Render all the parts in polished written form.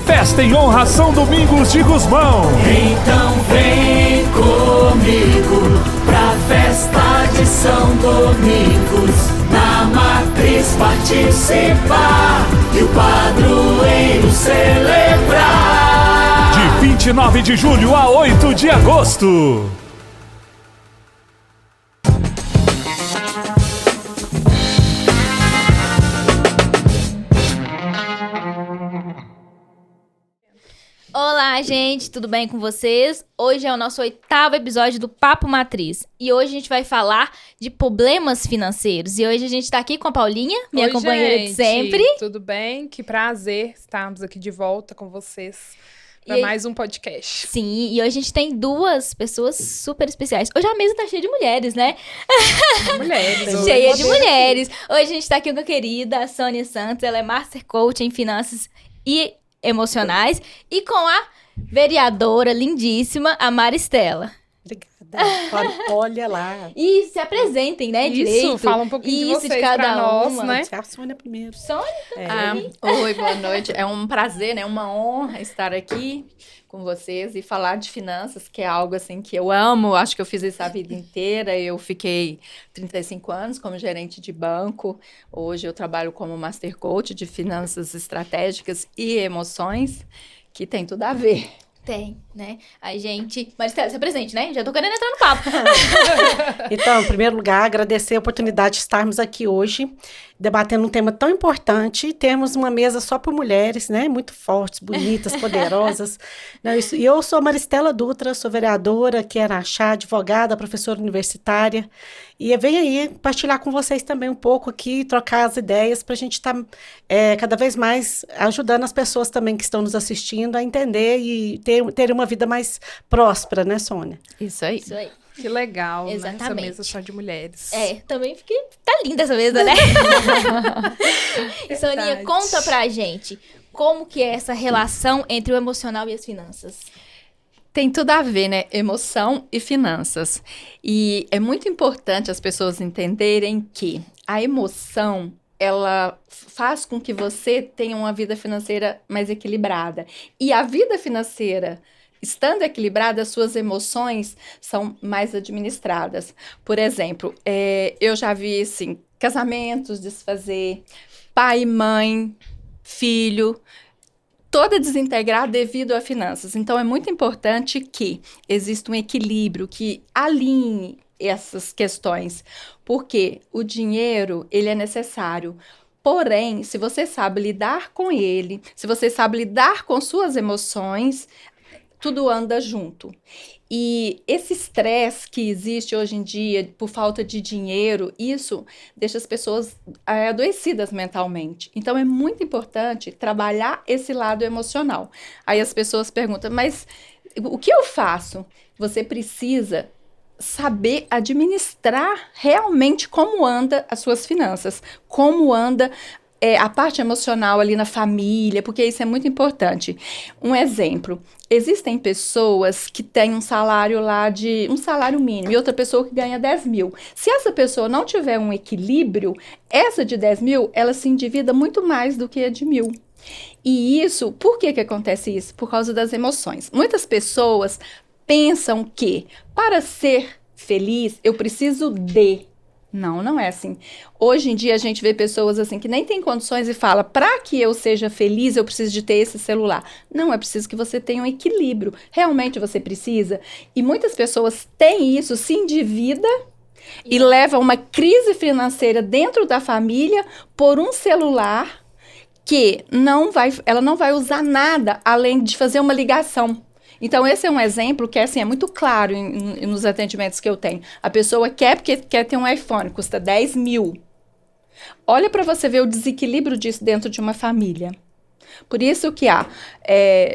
Festa em honra a São Domingos de Gusmão. Então vem comigo pra festa de São Domingos, na matriz participar e o padroeiro celebrar. De 29 de julho a 8 de agosto. Olá, gente, tudo bem com vocês? Hoje é o nosso 8º episódio do Papo Matriz. E hoje a gente vai falar de problemas financeiros. E hoje a gente tá aqui com a Paulinha, minha companheira de sempre. Tudo bem? Que prazer estarmos aqui de volta com vocês para mais um podcast. Sim, e hoje a gente tem duas pessoas super especiais. Hoje a mesa tá cheia de mulheres, né? Mulheres. Cheia de mulheres. Hoje a gente tá aqui com a querida Sônia Santos. Ela é Master Coach em Finanças e Emocionais, e com a vereadora lindíssima, a Maristela. Obrigada. Olha lá. E se apresentem, né, direito. Isso, fala um pouquinho de vocês cada nós, uma. né? A Sônia primeiro. Sônia também. Oi, boa noite. É um prazer, né? Uma honra estar aqui com vocês e falar de finanças, que é algo assim que eu amo. Acho que eu fiz isso a vida inteira. Eu fiquei 35 anos como gerente de banco. Hoje eu trabalho como Master Coach de finanças estratégicas e emoções, que tem tudo a ver. Tem, né? A gente... Maristela, você é presente, né? Já tô querendo entrar no papo. Então, em primeiro lugar, agradecer a oportunidade de estarmos aqui hoje, debatendo um tema tão importante. Temos uma mesa só por mulheres, né? Muito fortes, bonitas, poderosas. E eu sou Maristela Dutra, sou vereadora aqui em Araxá, advogada, professora universitária. E venho aí partilhar com vocês também um pouco aqui, trocar as ideias para a gente estar cada vez mais ajudando as pessoas também que estão nos assistindo a entender e ter uma vida mais próspera, né, Sônia? Isso aí. Isso aí. Que legal, Exatamente. né? Essa mesa só de mulheres. Também fiquei... Tá linda essa mesa, né? Soninha, conta pra gente como que é essa relação entre o emocional e as finanças. Tem tudo a ver, né? Emoção e finanças. E é muito importante as pessoas entenderem que a emoção, ela faz com que você tenha uma vida financeira mais equilibrada. E a vida financeira, estando equilibrada, as suas emoções são mais administradas. Por exemplo, eu já vi, assim, casamentos desfazer, pai e mãe, filho, toda desintegrada devido a finanças. Então, é muito importante que exista um equilíbrio, que alinhe essas questões, porque o dinheiro, ele é necessário. Porém, se você sabe lidar com ele, se você sabe lidar com suas emoções, tudo anda junto. E esse estresse que existe hoje em dia por falta de dinheiro, isso deixa as pessoas adoecidas mentalmente. Então, é muito importante trabalhar esse lado emocional. Aí as pessoas perguntam, mas o que eu faço? Você precisa saber administrar realmente como anda as suas finanças, como anda a parte emocional ali na família, porque isso é muito importante. Um exemplo, existem pessoas que têm um salário um salário mínimo e outra pessoa que ganha 10 mil. Se essa pessoa não tiver um equilíbrio, essa de 10 mil, ela se endivida muito mais do que a de 1.000. E isso, por que acontece isso? Por causa das emoções. Muitas pessoas pensam que para ser feliz eu preciso de... Não, não é assim. Hoje em dia a gente vê pessoas assim que nem tem condições e fala, para que eu seja feliz eu preciso de ter esse celular. Não, é preciso que você tenha um equilíbrio. Realmente você precisa. E muitas pessoas têm isso, se endivida e leva a uma crise financeira dentro da família por um celular que ela não vai usar nada além de fazer uma ligação. Então, esse é um exemplo que assim, é muito claro nos atendimentos que eu tenho. A pessoa porque quer ter um iPhone, custa 10 mil. Olha para você ver o desequilíbrio disso dentro de uma família. Por isso que há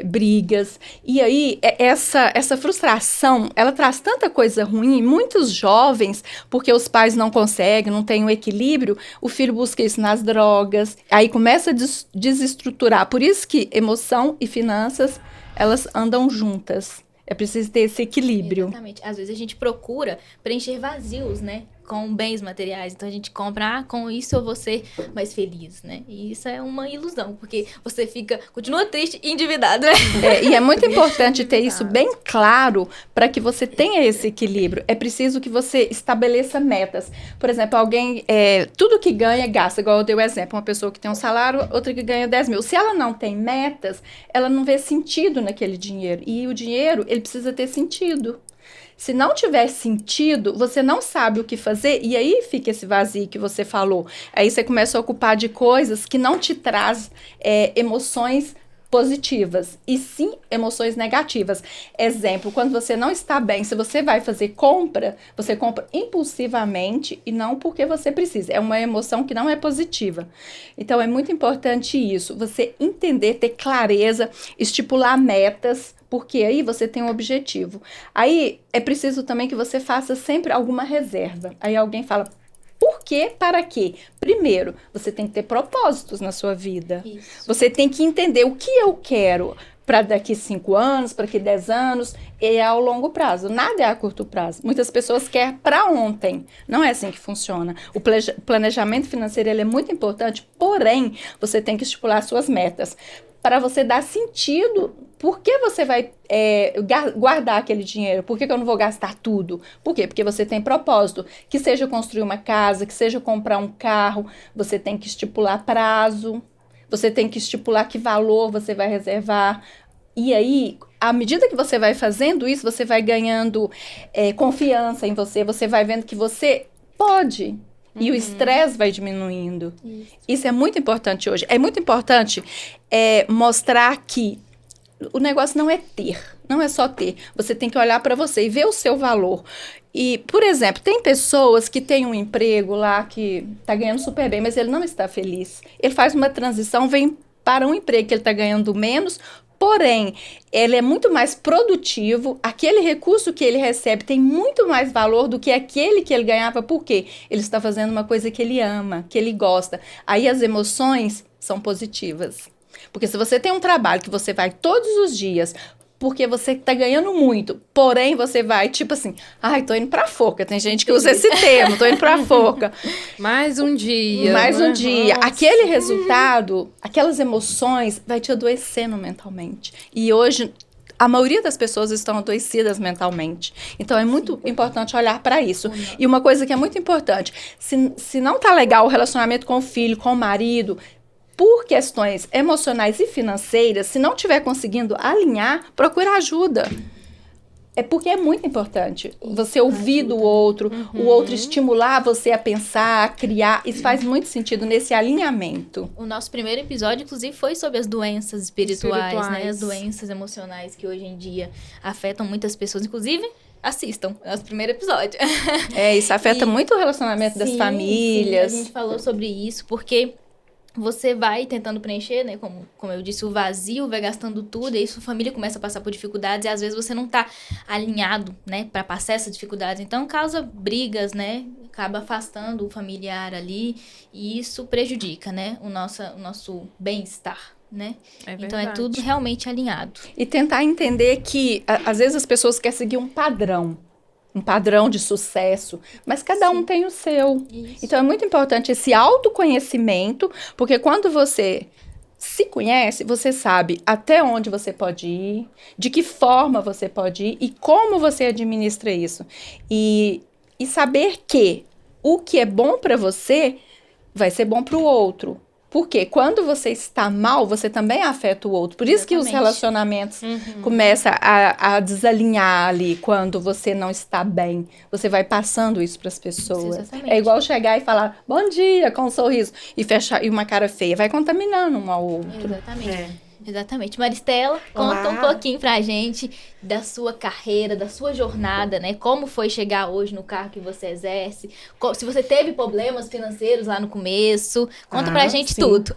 brigas. E aí, essa frustração, ela traz tanta coisa ruim. Muitos jovens, porque os pais não conseguem, não têm o equilíbrio, o filho busca isso nas drogas. Aí começa a desestruturar. Por isso que emoção e finanças, elas andam juntas. É preciso ter esse equilíbrio. Exatamente. Às vezes a gente procura preencher vazios, né? com bens materiais. Então a gente compra, com isso eu vou ser mais feliz, né? E isso é uma ilusão, porque você continua triste e endividado, né? E é muito importante ter isso bem claro para que você tenha esse equilíbrio. É preciso que você estabeleça metas. Por exemplo, alguém, tudo que ganha, gasta. Igual eu dei o exemplo, uma pessoa que tem um salário, outra que ganha 10 mil. Se ela não tem metas, ela não vê sentido naquele dinheiro. E o dinheiro, ele precisa ter sentido. Se não tiver sentido, você não sabe o que fazer, e aí fica esse vazio que você falou. Aí você começa a ocupar de coisas que não te traz emoções positivas, e sim emoções negativas. Exemplo, quando você não está bem, se você vai fazer compra, você compra impulsivamente e não porque você precisa. É uma emoção que não é positiva. Então, é muito importante isso, você entender, ter clareza, estipular metas, porque aí você tem um objetivo. Aí, é preciso também que você faça sempre alguma reserva. Aí alguém fala, por quê? Para quê? Primeiro, você tem que ter propósitos na sua vida. Isso. Você tem que entender o que eu quero para daqui 5 anos, para daqui 10 anos, é ao longo prazo. Nada é a curto prazo. Muitas pessoas querem para ontem. Não é assim que funciona. O planejamento financeiro ele é muito importante, porém, você tem que estipular suas metas. Para você dar sentido, por que você vai guardar aquele dinheiro? Por que eu não vou gastar tudo? Por quê? Porque você tem propósito. Que seja construir uma casa, que seja comprar um carro, você tem que estipular prazo, você tem que estipular que valor você vai reservar. E aí, à medida que você vai fazendo isso, você vai ganhando confiança em você, você vai vendo que você pode. E o estresse vai diminuindo. Isso é muito importante hoje. É muito importante mostrar que o negócio não é ter, não é só ter. Você tem que olhar para você e ver o seu valor. E, por exemplo, tem pessoas que têm um emprego lá que está ganhando super bem, mas ele não está feliz. Ele faz uma transição, vem para um emprego que ele está ganhando menos, porém, ele é muito mais produtivo, aquele recurso que ele recebe tem muito mais valor do que aquele que ele ganhava, porque ele está fazendo uma coisa que ele ama, que ele gosta. Aí as emoções são positivas. Porque se você tem um trabalho que você vai todos os dias, porque você está ganhando muito, porém você vai, tipo assim, tô indo pra forca. Tem gente que usa esse termo, tô indo pra forca. Mais um dia. Mais um dia. Nossa. Aquele resultado, aquelas emoções, vai te adoecendo mentalmente. E hoje, a maioria das pessoas estão adoecidas mentalmente. Então, é muito importante olhar para isso. E uma coisa que é muito importante, se não tá legal o relacionamento com o filho, com o marido, por questões emocionais e financeiras, se não estiver conseguindo alinhar, procura ajuda. É porque é muito importante você ouvir do outro, o outro estimular você a pensar, a criar. Isso faz muito sentido nesse alinhamento. O nosso primeiro episódio, inclusive, foi sobre as doenças espirituais, né? As doenças emocionais que hoje em dia afetam muitas pessoas, inclusive... Assistam, é o nosso primeiro episódio. Isso afeta muito o relacionamento das famílias. Sim, a gente falou sobre isso, porque... Você vai tentando preencher, né, como eu disse, o vazio, vai gastando tudo, e isso a família começa a passar por dificuldades, e às vezes você não tá alinhado, né, para passar essas dificuldades. Então, causa brigas, né, acaba afastando o familiar ali, e isso prejudica, né, o nosso bem-estar, né? Então, é tudo realmente alinhado. E tentar entender que, às vezes, as pessoas querem seguir um padrão de sucesso, mas cada um tem o seu. Isso. Então, é muito importante esse autoconhecimento, porque quando você se conhece, você sabe até onde você pode ir, de que forma você pode ir e como você administra isso. E saber que o que é bom para você vai ser bom para o outro. Porque quando você está mal, você também afeta o outro. Por isso que os relacionamentos começam a desalinhar ali quando você não está bem. Você vai passando isso para as pessoas. Exatamente. É igual chegar e falar, bom dia, com um sorriso, e uma cara feia. Vai contaminando um ao outro. Exatamente. Exatamente. Maristela, conta um pouquinho pra gente da sua carreira, da sua jornada, né? Como foi chegar hoje no cargo que você exerce? Se você teve problemas financeiros lá no começo, conta pra gente tudo.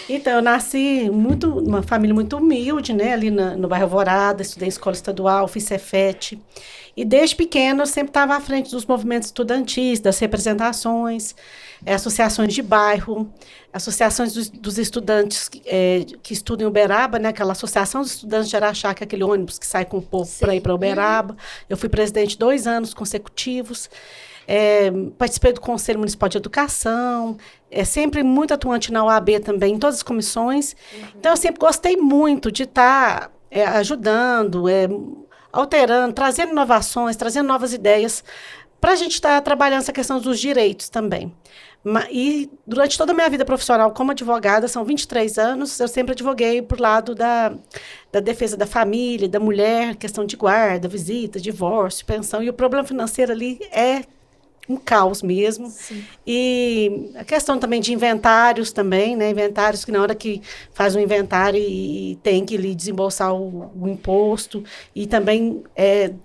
Então, eu nasci numa família muito humilde, né? Ali no bairro Alvorada, estudei em escola estadual, fiz Cefet. E desde pequena eu sempre estava à frente dos movimentos estudantis, das representações, associações de bairro, associações dos estudantes que estudam em Uberaba, né? Aquela associação dos estudantes de Araxá, que é aquele ônibus que sai com o povo para ir para Uberaba. Eu fui presidente 2 anos consecutivos. Participei do Conselho Municipal de Educação, sempre muito atuante na OAB também, em todas as comissões. Então, eu sempre gostei muito de estar ajudando, alterando, trazendo inovações, trazendo novas ideias, para a gente estar trabalhando essa questão dos direitos também. E durante toda a minha vida profissional como advogada, são 23 anos, eu sempre advoguei por lado da defesa da família, da mulher, questão de guarda, visita, divórcio, pensão. E o problema financeiro ali é um caos mesmo. Sim. E a questão também de inventários também, né? Inventários que na hora que faz um inventário e tem que lhe desembolsar o imposto. E também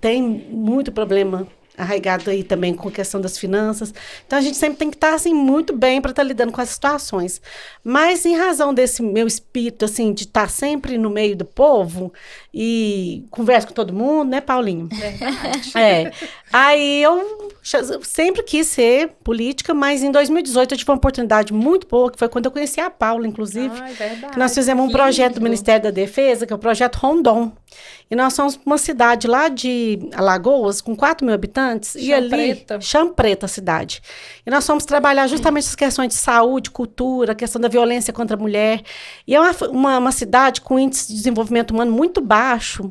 tem muito problema arraigado aí também com a questão das finanças. Então, a gente sempre tem que estar, assim, muito bem para estar lidando com essas situações. Mas, em razão desse meu espírito, assim, de estar sempre no meio do povo e converso com todo mundo, né, Paulinho? Verdade. Aí, eu sempre quis ser política, mas em 2018 eu tive uma oportunidade muito boa, que foi quando eu conheci a Paula, inclusive. Ah, é verdade. Que nós fizemos um projeto do Ministério da Defesa, que é o Projeto Rondon. E nós somos uma cidade lá de Alagoas, com 4 mil habitantes. E ali, Chão Preto, a cidade. E nós fomos trabalhar justamente as questões de saúde, cultura, a questão da violência contra a mulher. E é uma cidade com índice de desenvolvimento humano muito baixo.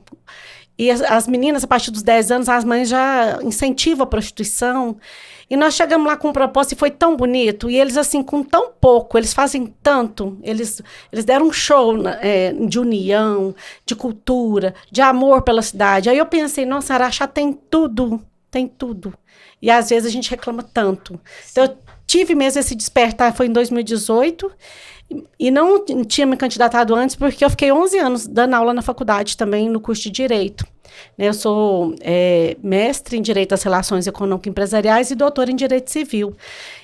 E as meninas, a partir dos 10 anos, as mães já incentivam a prostituição. E nós chegamos lá com um propósito e foi tão bonito. E eles, assim, com tão pouco, eles fazem tanto. Eles deram um show de união, de cultura, de amor pela cidade. Aí eu pensei, nossa, Araxá tem tudo. Tem tudo. E às vezes a gente reclama tanto. Então, eu tive mesmo esse despertar, foi em 2018. E não tinha me candidatado antes, porque eu fiquei 11 anos dando aula na faculdade também, no curso de Direito. Eu sou mestre em Direito das Relações Econômicas e Empresariais e doutora em Direito Civil.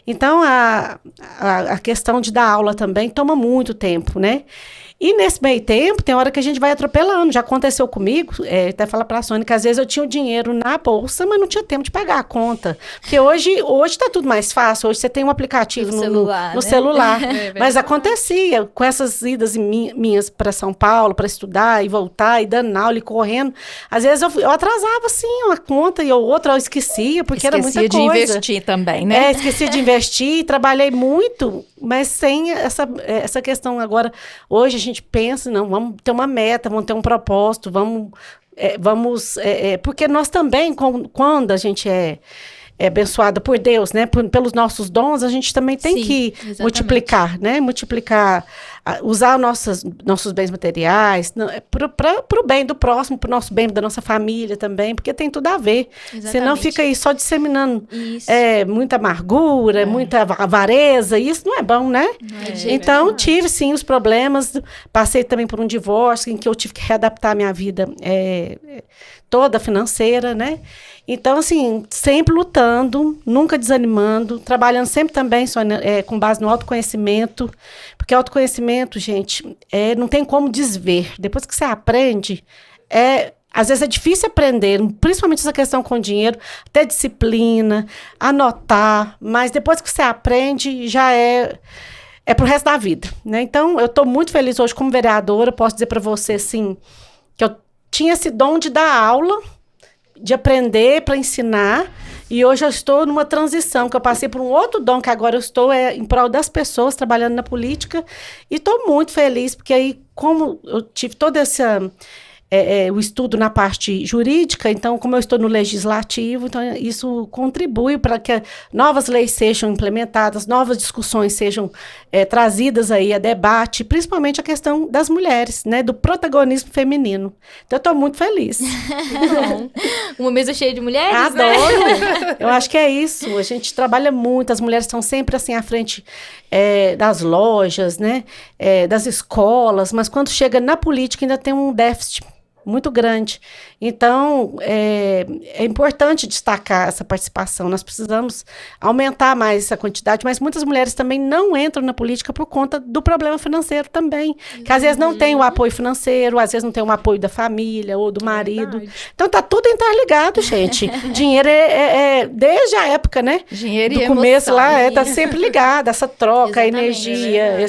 Então, a questão de dar aula também toma muito tempo, né? E nesse meio tempo, tem hora que a gente vai atropelando. Já aconteceu comigo, até falar para a Sônia, que às vezes eu tinha o dinheiro na bolsa, mas não tinha tempo de pagar a conta. Porque hoje está tudo mais fácil. Hoje você tem um aplicativo no celular. Mas acontecia com essas idas minhas para São Paulo, para estudar e voltar, e dando aula e correndo. Às vezes eu atrasava, sim, uma conta e outra eu esquecia, porque era muita coisa. Esquecia de investir também, né? Esquecia de investir, trabalhei muito, mas sem essa questão agora. Hoje a gente pensa, não, vamos ter uma meta, vamos ter um propósito, porque nós também, quando a gente é abençoada por Deus, né, pelos nossos dons, a gente também tem que multiplicar, né, usar nossos bens materiais para o bem do próximo, para o nosso bem da nossa família também, porque tem tudo a ver. Exatamente. Senão fica aí só disseminando muita amargura, muita avareza, e isso não é bom, né? Então, tive sim os problemas, passei também por um divórcio em que eu tive que readaptar a minha vida toda financeira, né? Então, assim, sempre lutando, nunca desanimando, trabalhando sempre também com base no autoconhecimento, porque autoconhecimento, gente, não tem como desver. Depois que você aprende, às vezes é difícil aprender, principalmente essa questão com dinheiro, até disciplina, anotar, mas depois que você aprende, já é pro resto da vida, né? Então, eu estou muito feliz hoje como vereadora, posso dizer para você, assim, que eu tinha esse dom de dar aula, de aprender para ensinar, e hoje eu estou numa transição, que eu passei por um outro dom, que agora eu estou em prol das pessoas, trabalhando na política, e estou muito feliz, porque aí, como eu tive toda o estudo na parte jurídica, então, como eu estou no legislativo, então isso contribui para que novas leis sejam implementadas, novas discussões sejam trazidas aí a debate, principalmente a questão das mulheres, né, do protagonismo feminino. Então, eu estou muito feliz. Uma mesa cheia de mulheres, Adoro! Né? Eu acho que é isso, a gente trabalha muito, as mulheres estão sempre assim à frente das lojas, né, das escolas, mas quando chega na política ainda tem um déficit muito grande. Então, é importante destacar essa participação. Nós precisamos aumentar mais essa quantidade, mas muitas mulheres também não entram na política por conta do problema financeiro também. Que às vezes não tem o apoio financeiro, às vezes não tem o apoio da família ou do marido. Então, tá tudo interligado, gente. Dinheiro desde a época, né? Dinheiro do e começo emoção. Lá, tá sempre ligado. Essa troca, a energia,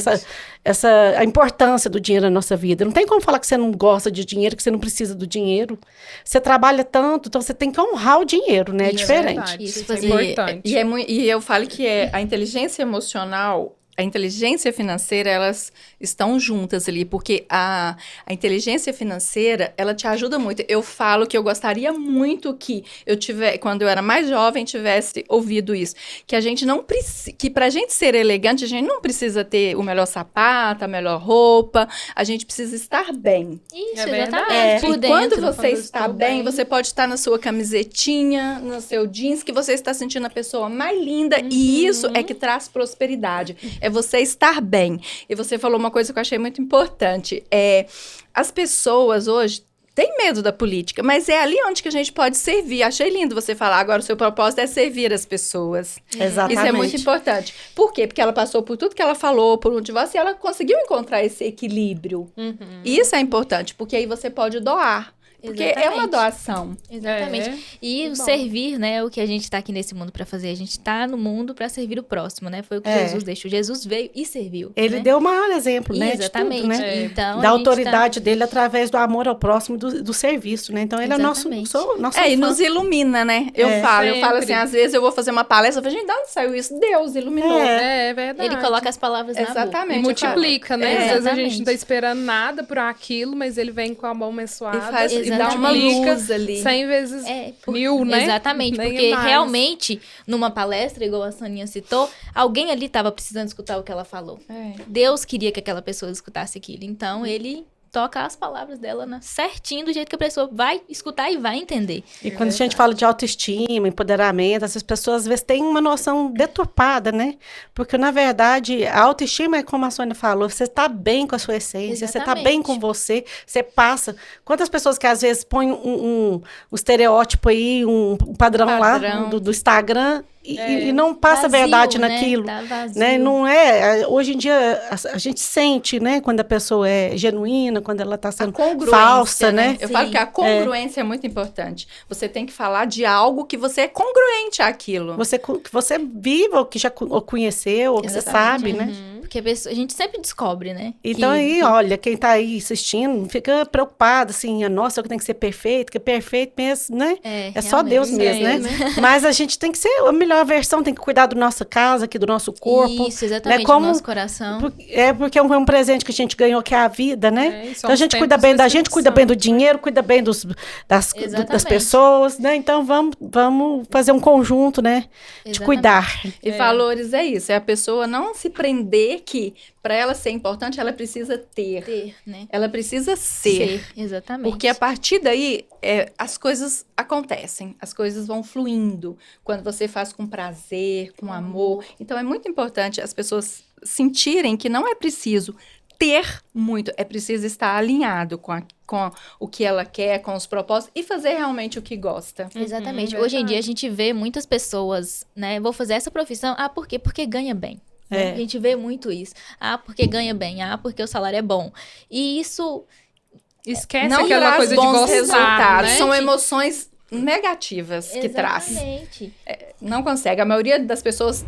a importância do dinheiro na nossa vida. Não tem como falar que você não gosta de dinheiro, que você não precisa do dinheiro. Você trabalha tanto, então você tem que honrar o dinheiro, né? É Isso diferente. verdade, Isso, isso é fazer- importante. E eu falo que a inteligência emocional, a inteligência financeira, elas estão juntas ali, porque a inteligência financeira, ela te ajuda muito. Eu falo que eu gostaria muito que quando eu era mais jovem, tivesse ouvido isso, que a gente não precisa, que pra gente ser elegante, a gente não precisa ter o melhor sapato, a melhor roupa, a gente precisa estar bem. Isso, É verdade. exatamente. Por E dentro. quando você quando eu está estou bem, bem. você pode estar na sua camisetinha, no seu jeans, que você está sentindo a pessoa mais linda. E isso é que traz prosperidade. É você estar bem. E você falou uma coisa que eu achei muito importante. As pessoas hoje têm medo da política, mas é ali onde que a gente pode servir. Achei lindo você falar. Agora, o seu propósito é servir as pessoas. Exatamente. Isso é muito importante. Por quê? Porque ela passou por tudo que ela falou, por um divórcio, e ela conseguiu encontrar esse equilíbrio. E isso é importante, porque aí você pode doar. Porque é uma Exatamente. doação. Exatamente. É. E o bom. servir, né, o que a gente tá aqui nesse mundo pra fazer. A gente tá no mundo pra servir o próximo, né? Foi o que É. Jesus deixou. Jesus veio e serviu. Ele né? deu o maior exemplo, né? Exatamente. De tudo, né? Então, Da a gente autoridade dele através do amor ao próximo, do serviço, né? Então, ele é nosso Exatamente. nosso E fã. nos ilumina, né? Eu É. falo Sempre. assim, às vezes eu vou fazer uma palestra, eu falo, gente, de onde saiu isso? Deus iluminou. É verdade. Ele coloca as palavras na boca. Exatamente. E multiplica, né? É, Às vezes a gente exatamente. não tá esperando nada por aquilo, mas ele vem com a mão abençoada E dá uma multiplica luz ali. 100 vezes Por- 1000, né? Exatamente, Nem porque mais. realmente, numa palestra, igual a Soninha citou, alguém ali estava precisando escutar o que ela falou. Deus queria que aquela pessoa escutasse aquilo. Então, ele toca as palavras dela certinho, do jeito que a pessoa vai escutar e vai entender. E quando a gente fala de autoestima, empoderamento, essas pessoas às vezes têm uma noção deturpada, né? Porque, na verdade, a autoestima é como a Sônia falou, você está bem com a sua essência, você está bem com você passa. Quantas pessoas que às vezes põem um estereótipo aí, um padrão lá do Instagram e não passa Vazio, verdade né? naquilo. Tá vazio. Né? Não é, hoje em dia a gente sente, né, quando a pessoa é genuína, quando ela está sendo falsa, né? Eu falo que a congruência é muito importante. Você tem que falar de algo que você é congruente àquilo. Que você viva, ou que já conheceu, ou que você sabe, né? Porque a gente sempre descobre, né? Então aí, olha, quem tá aí assistindo, fica preocupado, assim, nossa, eu tenho que ser perfeito, porque perfeito mesmo, né? É só Deus mesmo, né? Mas a gente tem que ser a melhor versão, tem que cuidar da nossa casa, aqui do nosso corpo. Isso, exatamente, né? Como, do nosso coração. Porque é um presente que a gente ganhou, que é a vida, né? Isso, Então a gente cuida bem da gente, cuida bem do dinheiro, cuida bem das pessoas, né? Então vamos fazer um conjunto, né? De Exatamente. cuidar. E valores é isso, é a pessoa não se prender que para ela ser importante, ela precisa ter. Né? Ela precisa ser. Exatamente. Porque a partir daí, as coisas acontecem, as coisas vão fluindo. Quando você faz com prazer, com amor. Então, é muito importante as pessoas sentirem que não é preciso ter muito, é preciso estar alinhado com o que ela quer, com os propósitos e fazer realmente o que gosta. Exatamente. Hoje em dia, a gente vê muitas pessoas, né? Vou fazer essa profissão, por quê? Porque ganha bem. A gente vê muito isso. Porque ganha bem. Porque o salário é bom. E isso... Esquece Não aquela traz coisa de bons gostar, resultados. né? São emoções negativas que traz. Exatamente. Não consegue. A maioria das pessoas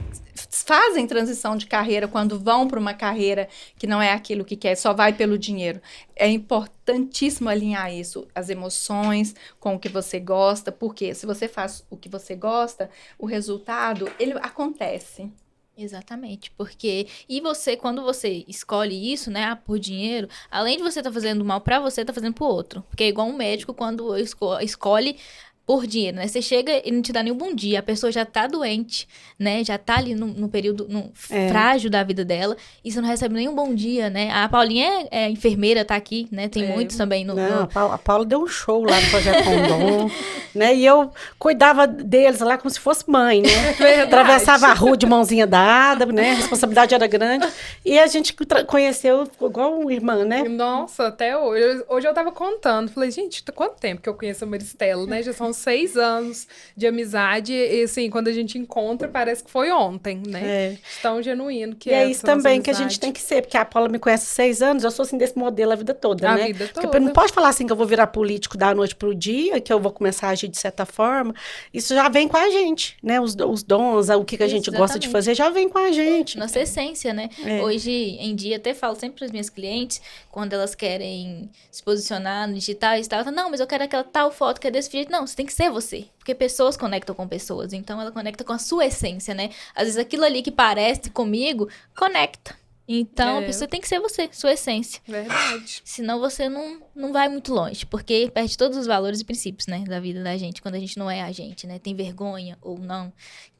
fazem transição de carreira quando vão para uma carreira que não é aquilo que quer, só vai pelo dinheiro. É importantíssimo alinhar isso, as emoções com o que você gosta, porque se você faz o que você gosta, o resultado, ele acontece. Exatamente, porque... E você, quando você escolhe isso, né, por dinheiro, além de você estar fazendo mal pra você, tá fazendo pro outro. Porque é igual um médico quando escolhe por dinheiro, né? Você chega e não te dá nenhum bom dia, a pessoa já tá doente, né? Já tá ali no período frágil da vida dela, e você não recebe nenhum bom dia, né? A Paulinha é enfermeira, tá aqui, né? Tem muitos também no... Não, a Paula deu um show lá no Projeto Rondon, né? E eu cuidava deles lá como se fosse mãe, né? Atravessava a rua de mãozinha dada, né? A responsabilidade era grande. E a gente conheceu igual uma irmã, né? Nossa, até hoje. Hoje eu tava contando. Falei, gente, quanto tempo que eu conheço a Maristela, né? Já são uns 6 anos de amizade e, assim, quando a gente encontra, parece que foi ontem, né? É. Tão genuíno que E é essa isso também nossa que a gente amizade. tem que ser, porque a Paula me conhece há 6 anos, eu sou assim desse modelo a vida toda, A né? vida Porque toda. não pode falar assim que eu vou virar político da noite pro dia, que eu vou começar a agir de certa forma. Isso já vem com a gente, né? Os dons, o que a gente gosta de Exatamente. fazer, já vem com a gente. Nossa essência, né? É. Hoje em dia, até falo sempre para as minhas clientes, quando elas querem se posicionar no digital e tal, não, mas eu quero aquela tal foto que é desse jeito. Não, você tem que ser você. Porque pessoas conectam com pessoas. Então, ela conecta com a sua essência, né? Às vezes, aquilo ali que parece comigo, conecta. Então, a pessoa tem que ser você, sua essência. Verdade. Senão, você não vai muito longe. Porque perde todos os valores e princípios, né? Da vida da gente. Quando a gente não é a gente, né? Tem vergonha ou não.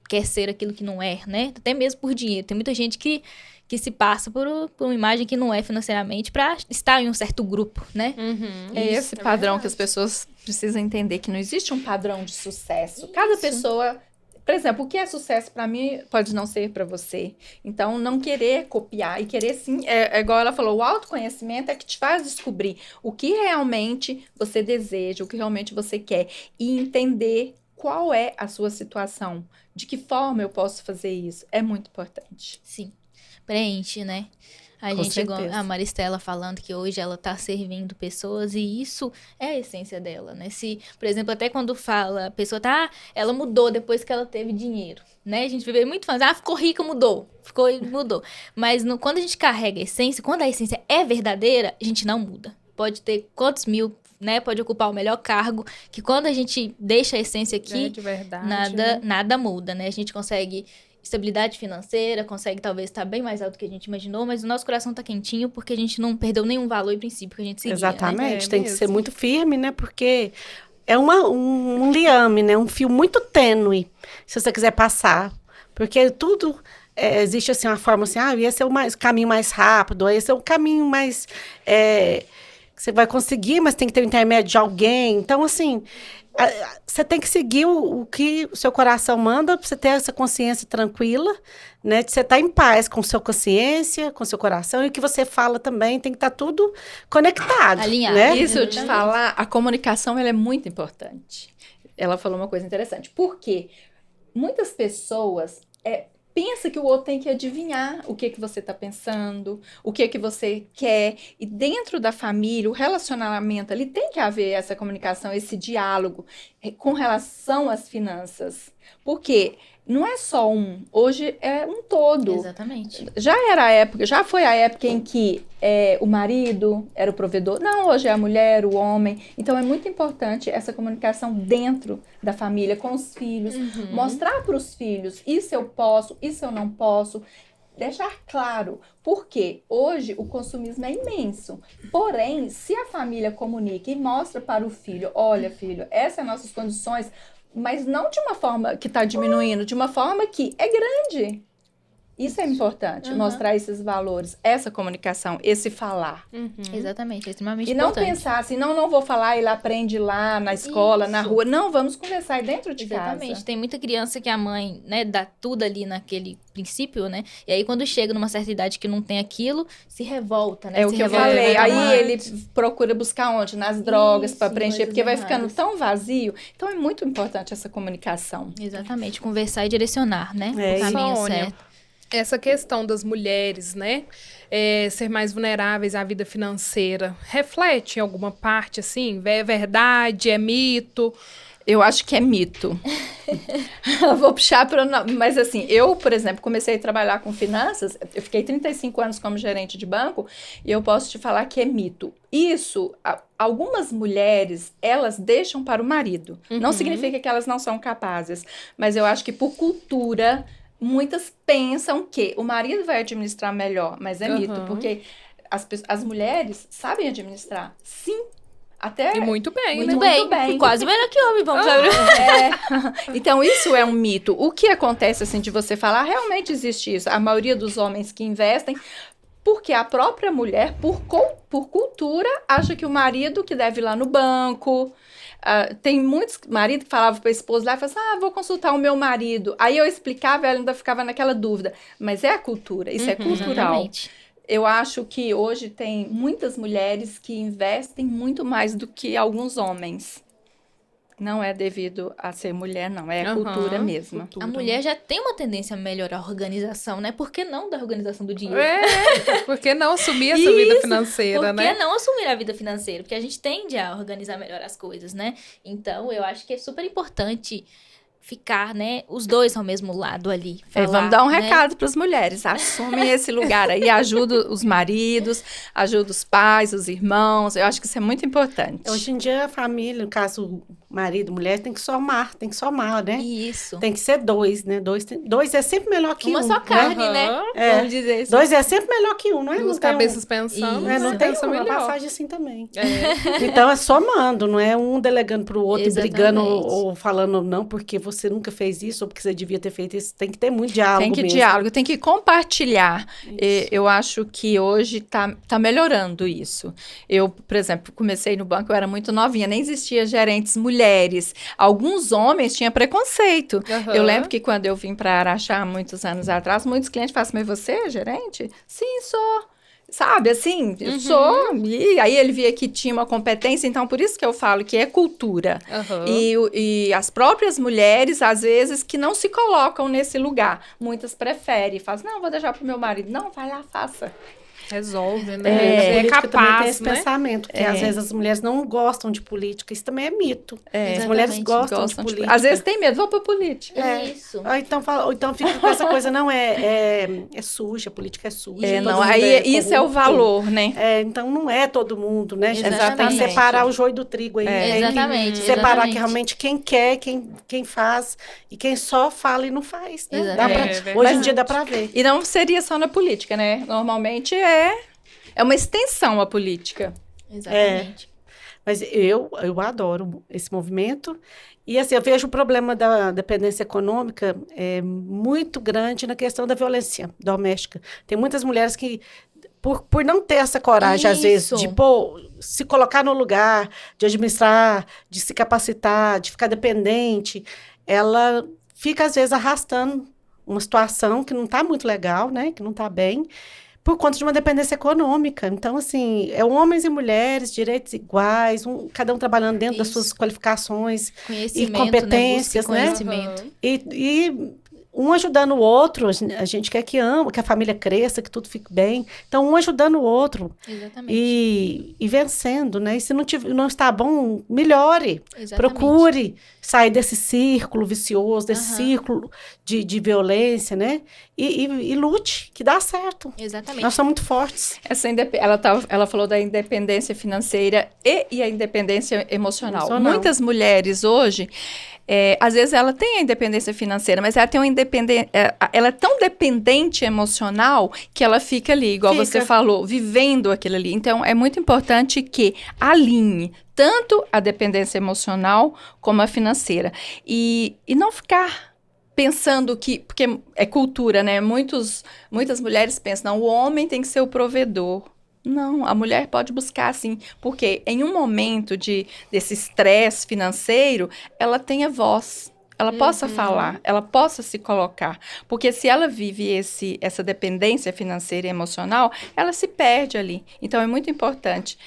Quer ser aquilo que não é, né? Até mesmo por dinheiro. Tem muita gente que se passa por uma imagem que não é financeiramente para estar em um certo grupo, né? É esse padrão que as pessoas precisam entender, que não existe um padrão de sucesso. Cada pessoa... Por exemplo, o que é sucesso para mim pode não ser para você. Então, não querer copiar e querer sim, é igual ela falou, o autoconhecimento é que te faz descobrir o que realmente você deseja, o que realmente você quer e entender qual é a sua situação, de que forma eu posso fazer isso. É muito importante. Sim. Preenche, né? A Com gente chegou, certeza. a Maristela falando que hoje ela tá servindo pessoas e isso é a essência dela, né? Se, por exemplo, até quando fala, a pessoa tá, ela mudou depois que ela teve dinheiro, né? A gente vê muito falando, ficou rica, mudou. Mudou. Mas quando a gente carrega a essência, quando a essência é verdadeira, a gente não muda. Pode ter quantos mil, né? Pode ocupar o melhor cargo, que quando a gente deixa a essência aqui, De verdade. nada muda, né? A gente consegue estabilidade financeira, consegue talvez estar bem mais alto do que a gente imaginou, mas o nosso coração tá quentinho porque a gente não perdeu nenhum valor e princípio que a gente seguia, né? Exatamente, É tem que ser mesmo. muito firme, né? Porque é um liame, né? Um fio muito tênue, se você quiser passar. Porque tudo, existe assim uma forma assim, esse é o caminho mais rápido, esse é o caminho mais... que você vai conseguir, mas tem que ter o intermédio de alguém. Então, assim, você tem que seguir o que o seu coração manda para você ter essa consciência tranquila, né? De você estar em paz com sua consciência, com seu coração, e o que você fala também tem que estar tudo conectado. Alinhado. Né? Isso eu te Exatamente. falar, a comunicação ela é muito importante. Ela falou uma coisa interessante. Por quê? Muitas pessoas pensam que o outro tem que adivinhar o que você está pensando, o que você quer. E dentro da família, o relacionamento ali tem que haver essa comunicação, esse diálogo com relação às finanças. Por quê? Não é só hoje é um todo. Exatamente. Já foi a época em que o marido era o provedor. Não, hoje é a mulher, o homem. Então é muito importante essa comunicação dentro da família, com os filhos. Mostrar para os filhos, isso eu posso, isso eu não posso. Deixar claro, porque hoje o consumismo é imenso. Porém, se a família comunica e mostra para o filho, olha filho, essas são as nossas condições, mas não de uma forma que está diminuindo, de uma forma que é grande. Isso é importante, mostrar esses valores, essa comunicação, esse falar. Exatamente, é extremamente E não importante. pensar assim, não vou falar, ele aprende lá na escola, na Isso. rua. Não, vamos conversar dentro de Exatamente. casa. Tem muita criança que a mãe, né, dá tudo ali naquele princípio, né? E aí, quando chega numa certa idade que não tem aquilo, se revolta, né? É o Se que eu revolta falei. com a Aí mãe. ele procura buscar onde? Nas drogas, Isso, para preencher, coisas porque vai erradas. ficando tão vazio. Então é muito importante essa comunicação. Exatamente, conversar e direcionar, né? É O caminho Sônia, certo. essa questão das mulheres, né, ser mais vulneráveis à vida financeira, reflete em alguma parte, assim? É verdade? É mito? Eu acho que é mito. Vou puxar para... Mas assim, eu, por exemplo, comecei a trabalhar com finanças, eu fiquei 35 anos como gerente de banco, e eu posso te falar que é mito. Isso, algumas mulheres, elas deixam para o marido. Não significa que elas não são capazes, mas eu acho que por cultura... Muitas pensam que o marido vai administrar melhor, mas é mito, porque as mulheres sabem administrar, sim, até E muito bem, Muito né? bem. Quase melhor que homem, vamos abrir. Então isso é um mito. O que acontece assim de você falar, realmente existe isso. A maioria dos homens que investem, porque a própria mulher, por cultura, acha que o marido que deve ir lá no banco. Tem muitos maridos que falavam para a esposa lá e falavam assim, vou consultar o meu marido. Aí eu explicava e ela ainda ficava naquela dúvida. Mas é a cultura, isso é cultural. Exatamente. Eu acho que hoje tem muitas mulheres que investem muito mais do que alguns homens. Não é devido a ser mulher, não. É a Aham, cultura mesmo. cultura. A mulher já tem uma tendência a melhorar a organização, né? Por que não da organização do dinheiro? Por que não assumir essa vida Isso, financeira, Por né? que não assumir a vida financeira? Porque a gente tende a organizar melhor as coisas, né? Então, eu acho que é super importante ficar, né, os dois ao mesmo lado ali. Falar, Vamos dar um né? recado para as mulheres. Assumem esse lugar aí, ajuda os maridos, ajuda os pais, os irmãos. Eu acho que isso é muito importante. Hoje em dia, a família, no caso, marido, mulher, tem que somar, né? Isso. Tem que ser dois, né? Dois é sempre melhor que Uma um. só carne, Aham. né? É. Vamos dizer assim. Dois é sempre melhor que um, não é? Duas Não tem cabeças pensando, Isso. É, não você tem pensa uma melhor. passagem assim também. É. Então, é somando, não é um delegando pro outro, e brigando Exatamente. ou falando não, porque você nunca fez isso, ou porque você devia ter feito isso. Tem que ter muito diálogo Tem que mesmo. diálogo, tem que compartilhar. Isso. Eu acho que hoje tá melhorando isso. Eu, por exemplo, comecei no banco, eu era muito novinha, nem existia gerentes mulheres. Alguns homens tinham preconceito. Aham. Eu lembro que quando eu vim para Araxá, muitos anos atrás, muitos clientes falavam assim, mas você é gerente? Sim, sou. Sabe, assim, eu sou. E aí ele via que tinha uma competência, então por isso que eu falo que é cultura. Aham. E as próprias mulheres, às vezes, que não se colocam nesse lugar. Muitas preferem, fazem, não, vou deixar pro meu marido. Não, vai lá, faça. Resolve, né? A Você é política também tem capaz, esse né? pensamento, que às vezes as mulheres não gostam de política. Isso também é mito. As mulheres Exatamente. gostam de política. Às vezes tem medo, vou pra política. Isso. Ou então fica com essa coisa, não, é suja, a política é suja. todo Não, mundo aí isso é o corrupto. valor, né? Então não é todo mundo, né, gente? Exatamente. Tem que separar o joio do trigo aí. Tem que Exatamente, separar exatamente. que realmente quem quer, quem faz, e quem só fala e não faz. Né? Exatamente. Hoje em dia dá pra ver. E não seria só na política, né? Normalmente é uma extensão a política. Exatamente. Mas eu adoro esse movimento. E assim, eu vejo o problema da dependência econômica muito grande na questão da violência doméstica. Tem muitas mulheres que, por não ter essa coragem, às vezes, Isso. de se colocar no lugar, de administrar, de se capacitar, de ficar dependente, ela fica, às vezes, arrastando uma situação que não está muito legal, né? Que não está bem, por conta de uma dependência econômica. Então, assim, homens e mulheres, direitos iguais, cada um trabalhando dentro das Isso. suas qualificações Conhecimento, e competências, né? né? Busca conhecimento. E um ajudando o outro, a gente quer que a família cresça, que tudo fique bem. Então, um ajudando o outro Exatamente. e vencendo, né? E se não está bom, melhore. Exatamente. Procure sair desse círculo vicioso, desse Aham. círculo de violência, né? E lute, que dá certo. Exatamente. Nós somos muito fortes. Ela falou da independência financeira e a independência emocional. Emocional. Muitas mulheres hoje, às vezes ela tem a independência financeira, mas ela tem uma independência, ela é tão dependente emocional que ela fica ali, igual você falou, vivendo aquilo ali. Então, é muito importante que alinhe tanto a dependência emocional como a financeira. E não ficar pensando porque é cultura, né? Muitas mulheres pensam, não, o homem tem que ser o provedor. Não, a mulher pode buscar, sim, porque em um momento desse estresse financeiro, ela tenha voz, ela possa falar, ela possa se colocar. Porque se ela vive essa dependência financeira e emocional, ela se perde ali. Então, é muito importante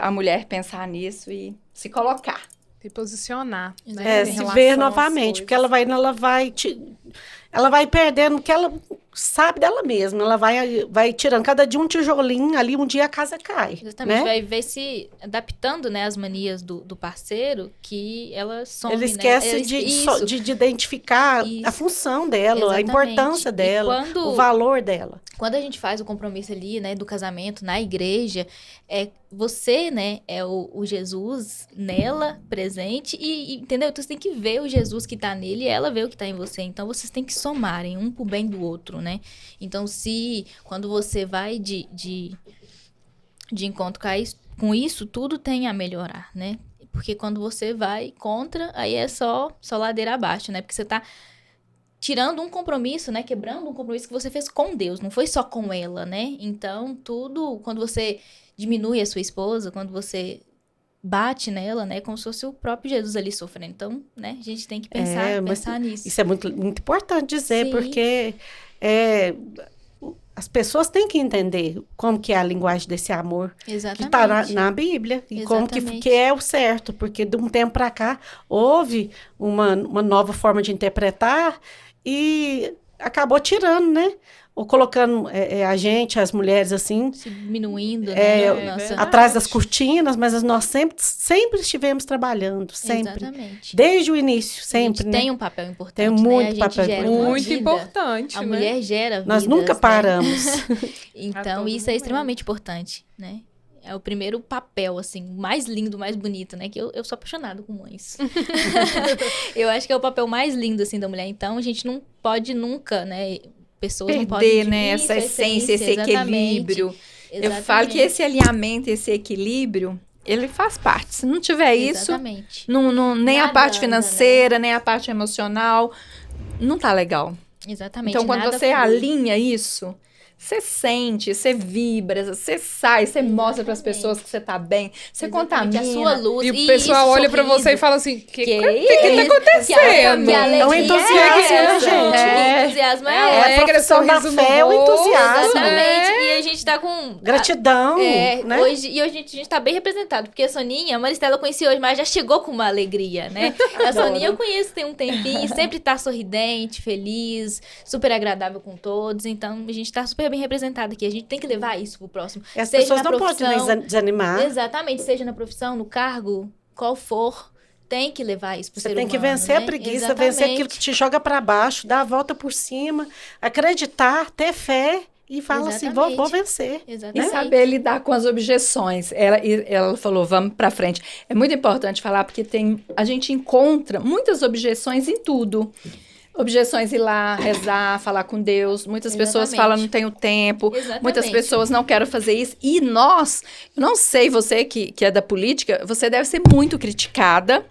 a mulher pensar nisso e se colocar. Se posicionar, né? em Se relação ver às novamente, porque ela coisas. ela vai perdendo o que ela sabe dela mesma. Ela vai tirando cada dia um tijolinho, ali um dia a casa cai. Exatamente, né? vai ver se adaptando, né, as manias do parceiro, que ela some, Ele esquece né? Isso. de identificar Isso. a função dela, Exatamente. a importância E dela, quando- o valor dela. Quando a gente faz o compromisso ali, né, do casamento na igreja, você, né, é o Jesus nela, presente, entendeu? Então você tem que ver o Jesus que tá nele e ela vê o que tá em você. Então vocês têm que somarem um pro bem do outro, né? Então quando você vai de encontro com isso, tudo tem a melhorar, né? Porque quando você vai contra, aí é só ladeira abaixo, né? Porque você tá tirando um compromisso, né? Quebrando um compromisso que você fez com Deus, não foi só com ela, né? Então, quando você diminui a sua esposa, quando você bate nela, né? Como se fosse o próprio Jesus ali sofrendo. Então, né? A gente tem que pensar Mas nisso. Isso é muito, muito importante dizer, Sim. porque as pessoas têm que entender como que é a linguagem desse amor que Exatamente. está na Bíblia e como Exatamente. que é o certo, porque de um tempo para cá houve uma nova forma de interpretar e acabou tirando, né? Ou colocando a gente, as mulheres, assim, Se diminuindo, É, né? Nossa. verdade. atrás das cortinas, mas nós sempre estivemos trabalhando, sempre. Exatamente. Desde o início, A sempre, gente né? tem um papel importante, Tem né? muito A gente papel gera importante. uma Muito vida. importante, A né? mulher gera Nós vidas, nunca né? paramos. Então, A todo isso é momento. extremamente importante, né? É o primeiro papel, assim, mais lindo, mais bonito, né? Que eu sou apaixonada com mães. Eu acho que é o papel mais lindo, assim, da mulher. Então, a gente não pode nunca, né? Pessoas não podem... Perder, né, Isso, essa essência, esse exatamente. equilíbrio. Eu Exatamente. falo que esse alinhamento, esse equilíbrio, ele faz parte. Se não tiver isso, Exatamente. nem a Nada parte anda, financeira, nem a parte emocional, não tá legal. Exatamente. Então, quando nada você flui. alinha isso, você sente, você vibra, você sai, você mostra para as Exatamente. pessoas que você tá bem, você Exatamente, contamina. a sua luz. E o pessoal olha pra você e fala assim, que que tá acontecendo? É um entusiasmo, né, gente? O entusiasmo É é a alegre, profissão da sorriso no fé, o rosto, entusiasmo. Exatamente. né? E a gente tá com... Gratidão, né? Hoje, a gente tá bem representado, porque a Soninha, a Maristela eu conheci hoje, mas já chegou com uma alegria, né? A Soninha eu conheço tem um tempinho, sempre tá sorridente, feliz, super agradável com todos, então a gente tá super bem representado aqui, a gente tem que levar isso pro próximo. E as Seja pessoas na não podem profissão, desanimar. Exatamente, seja na profissão, no cargo, qual for, tem que levar isso pro Você ser tem humano, que vencer né? a preguiça, Exatamente. vencer aquilo que te joga para baixo, dar a volta por cima, acreditar, ter fé e fala assim, vou Exatamente. vencer. E Exatamente. saber lidar com as objeções. Ela falou, vamos pra frente. É muito importante falar, porque a gente encontra muitas objeções em tudo. Objeções ir lá, rezar, falar com Deus. Muitas pessoas Exatamente. falam, não tenho tempo. Exatamente. Muitas pessoas não querem fazer isso. E nós, eu não sei, você que é da política, você deve ser muito criticada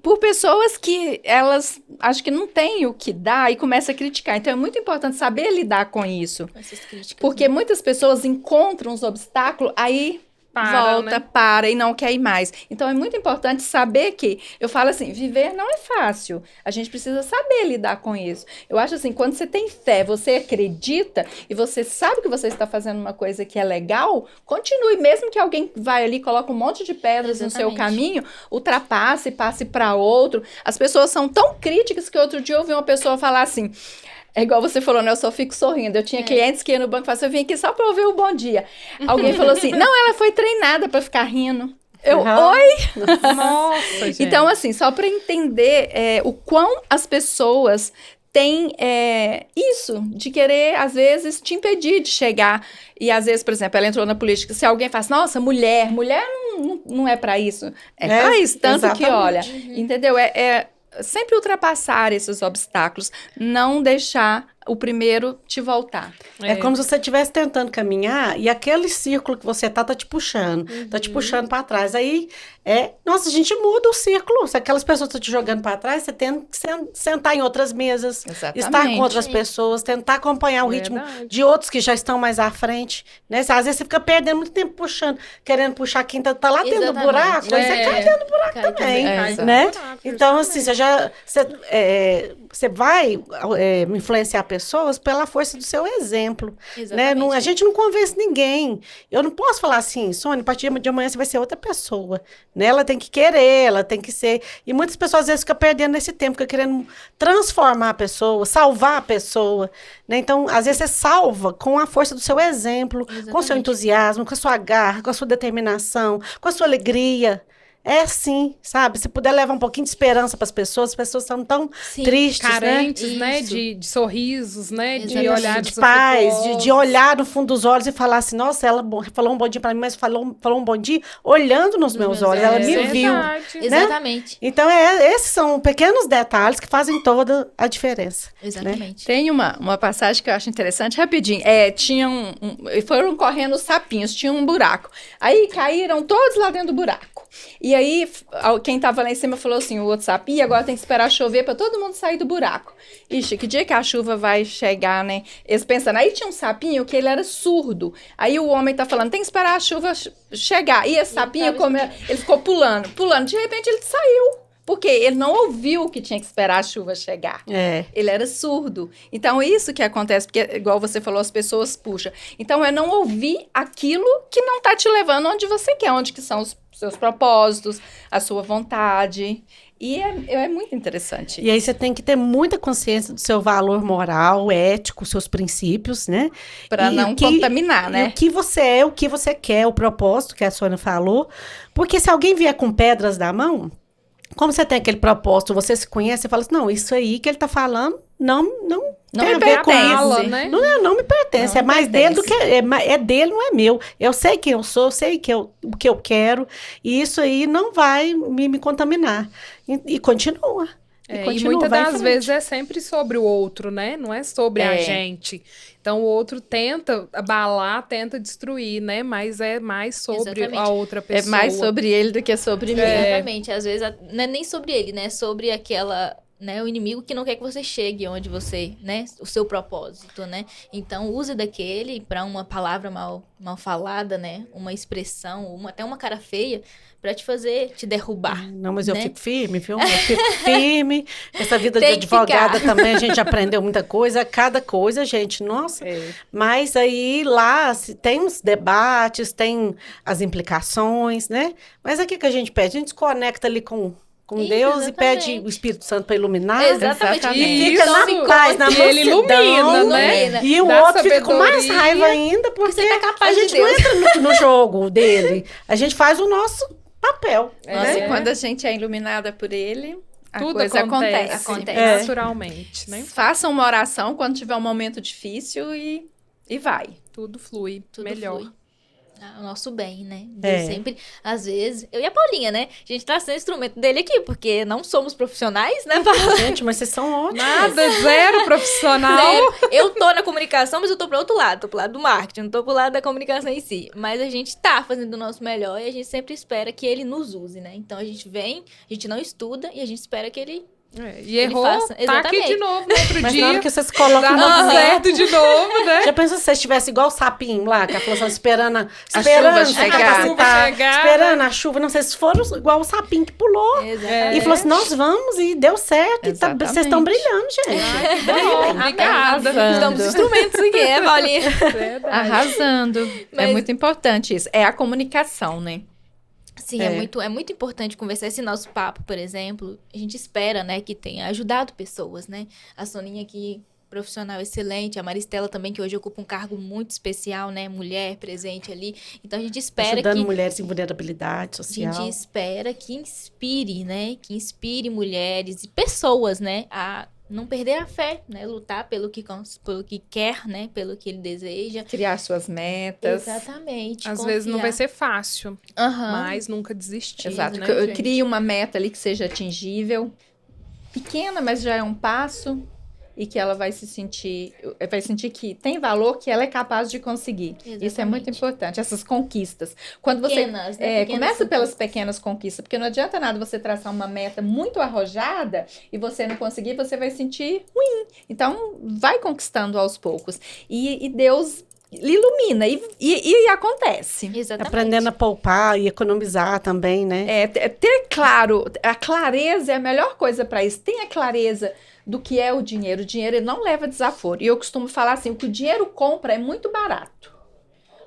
por pessoas que elas acho que não têm o que dar e começam a criticar. Então é muito importante saber lidar com isso. Com essas críticas, Porque muitas pessoas encontram os obstáculos, aí volta, para e não quer ir mais. Então é muito importante saber que, eu falo assim, viver não é fácil. A gente precisa saber lidar com isso. Eu acho assim, quando você tem fé, você acredita e você sabe que você está fazendo uma coisa que é legal, continue. Mesmo que alguém vai ali e coloque um monte de pedras no seu Exatamente. caminho, ultrapasse, passe para outro. As pessoas são tão críticas que outro dia eu ouvi uma pessoa falar assim, é igual você falou, né? Eu só fico sorrindo. Eu tinha clientes que iam no banco e falavam assim, eu vim aqui só pra ouvir o bom dia. Alguém falou assim, não, ela foi treinada pra ficar rindo. Eu, Uhum. oi? Nossa, gente. Então, assim, só pra entender o quão as pessoas têm isso, de querer, às vezes, te impedir de chegar. E, às vezes, por exemplo, ela entrou na política, se alguém fala assim, nossa, mulher não é pra isso. É pra isso, tanto que, olha, entendeu? Sempre ultrapassar esses obstáculos, não deixar o primeiro te voltar. É como se você estivesse tentando caminhar e aquele círculo que você tá te puxando, tá te puxando para trás. Aí, nossa, a gente muda o círculo. Se aquelas pessoas estão te jogando para trás, você tem que sentar em outras mesas, Exatamente. estar com outras pessoas, tentar acompanhar o ritmo Verdade. de outros que já estão mais à frente, né? Às vezes você fica perdendo muito tempo puxando, querendo puxar quem tá lá dentro do Exatamente. buraco, aí você cai dentro do buraco Cai também, também. né? Então, assim, você vai influenciar pessoas pela força do seu exemplo, né? Exatamente. A gente não convence ninguém. Eu não posso falar assim, Sônia, a partir de amanhã você vai ser outra pessoa, né? Ela tem que querer, ela tem que ser... E muitas pessoas, às vezes, ficam perdendo esse tempo, ficam querendo transformar a pessoa, salvar a pessoa, né? Então, às vezes, você salva com a força do seu exemplo, com o seu Exatamente. entusiasmo, com a sua garra, com a sua determinação, com a sua alegria. É assim, sabe? Se puder levar um pouquinho de esperança para as pessoas estão tão Sim. tristes, Carentes, Isso. né? De sorrisos, né? De Exatamente. olhares de paz, de afetuosos. olhar no fundo dos olhos e falar assim, nossa, ela falou um bom dia para mim, mas falou um bom dia olhando nos meus olhos, ela me viu. Verdade. Exatamente. Então, esses são pequenos detalhes que fazem toda a diferença. Exatamente. Tem uma passagem que eu acho interessante, rapidinho. Tinha foram correndo os sapinhos, tinha um buraco. Aí caíram todos lá dentro do buraco. E aí, quem tava lá em cima falou assim, o outro sapinho, agora tem que esperar chover pra todo mundo sair do buraco. Ixi, que dia que a chuva vai chegar, né? Eles pensando, aí tinha um sapinho que ele era surdo. Aí o homem tá falando, tem que esperar a chuva chegar. E esse sapinho, ele ficou pulando. De repente ele saiu Porque ele não ouviu que tinha que esperar a chuva chegar. Ele era surdo. Então, isso que acontece, porque, igual você falou, as pessoas puxam. Então, é não ouvir aquilo que não tá te levando onde você quer, onde que são os seus propósitos, a sua vontade. E é muito interessante. E aí você tem que ter muita consciência do seu valor moral, ético, seus princípios, né? Para não contaminar, né? O que você é, o que você quer, o propósito que a Sônia falou. Porque se alguém vier com pedras na mão, como você tem aquele propósito, você se conhece, você fala assim, não, isso aí que ele tá falando não tem a ver com isso. Né? Não me pertence, Não é mais pertence. dele do que... É dele, não é meu. Eu sei quem eu sou, eu sei o que eu quero, e isso aí não vai me contaminar. E continua. E muitas das vezes é sempre sobre o outro, né? Não é sobre a gente. Então, o outro tenta abalar, tenta destruir, né? Mas é mais sobre a outra pessoa. É mais sobre ele do que sobre mim. Exatamente. Às vezes, não é nem sobre ele, né? É sobre aquela... Né, o inimigo que não quer que você chegue onde você, né, o seu propósito, né? Então, use daquele para uma palavra mal falada, né? Uma expressão, até uma cara feia, para te derrubar. Não, mas né? eu fico firme, viu? Eu fico firme. Essa vida de Tem que advogada ficar. também, a gente aprendeu muita coisa. Cada coisa, gente, nossa. Mas aí, lá, tem os debates, tem as implicações, né? Mas aqui que a gente pede, a gente se conecta ali com Isso, Deus e pede exatamente. o Espírito Santo para iluminar. Exatamente. E Isso. fica na paz, na E ele ilumina, né? Ilumina. E o Dá outro fica com mais sabedoria. raiva ainda, porque você tá a capaz de gente não Deus. entra no jogo dele. A gente faz o nosso papel. Nossa, né? e quando a gente é iluminada por ele, a Tudo coisa acontece. Acontece. Naturalmente, né? Faça uma oração quando tiver um momento difícil e vai. Tudo flui Tudo melhor. flui. O nosso bem, né? É. Deus sempre, às vezes... Eu e a Paulinha, né? A gente tá sendo instrumento dele aqui, porque não somos profissionais, né, Paula? Gente, mas vocês são ótimos. Nada, zero profissional. Zero. Eu tô na comunicação, mas eu tô pro outro lado. Tô pro lado do marketing, não tô pro lado da comunicação em si. Mas a gente tá fazendo o nosso melhor e a gente sempre espera que ele nos use, né? Então a gente vem, a gente não estuda e a gente espera que ele... E errou, faça. tá aqui Exatamente. de novo no outro Mas dia. na hora que vocês colocam Dá uma tudo certo de novo, né? Já pensou se você estivesse igual o sapinho lá, que a flor esperando chuva se chegar. capacitar, chegar, esperando a chuva. Não sei se foram igual o sapinho que pulou. Exatamente. E falou assim, nós vamos, e deu certo. E Exatamente. vocês estão brilhando, gente. Bom, obrigada. Arrasando. Estamos instrumentos aqui, né, Paulinha? Verdade. Arrasando. Mas- É muito importante isso. É a comunicação, né? Sim, é muito importante conversar. Esse nosso papo, por exemplo, a gente espera, né, que tenha ajudado pessoas, né? A Soninha aqui, profissional excelente, a Maristela também, que hoje ocupa um cargo muito especial, né? Mulher presente ali. Então a gente espera Ajudando que... mulheres em vulnerabilidade A social. gente espera que inspire, né? Que inspire mulheres e pessoas, né? A não perder a fé, né? Lutar pelo que quer, né? Pelo que ele deseja. Criar suas metas. Exatamente. Às vezes não vai confiar. ser fácil, Aham. mas nunca desistir, Exato. né, Eu gente? crie uma meta ali que seja atingível. Pequena, mas já é um passo. E que ela vai sentir que tem valor, que ela é capaz de conseguir. Isso é muito Exatamente. importante, essas conquistas. Quando você Pequenas, né? Pequenas começa pelas conquistas. pequenas conquistas, porque não adianta nada você traçar uma meta muito arrojada e você não conseguir, você vai sentir ruim. Então, vai conquistando aos poucos. E Deus lhe ilumina e acontece. Exatamente. Aprendendo a poupar e economizar também, né? Ter claro, a clareza é a melhor coisa para isso. Tenha clareza do que é o dinheiro. O dinheiro ele não leva desaforo. E eu costumo falar assim, o que o dinheiro compra é muito barato.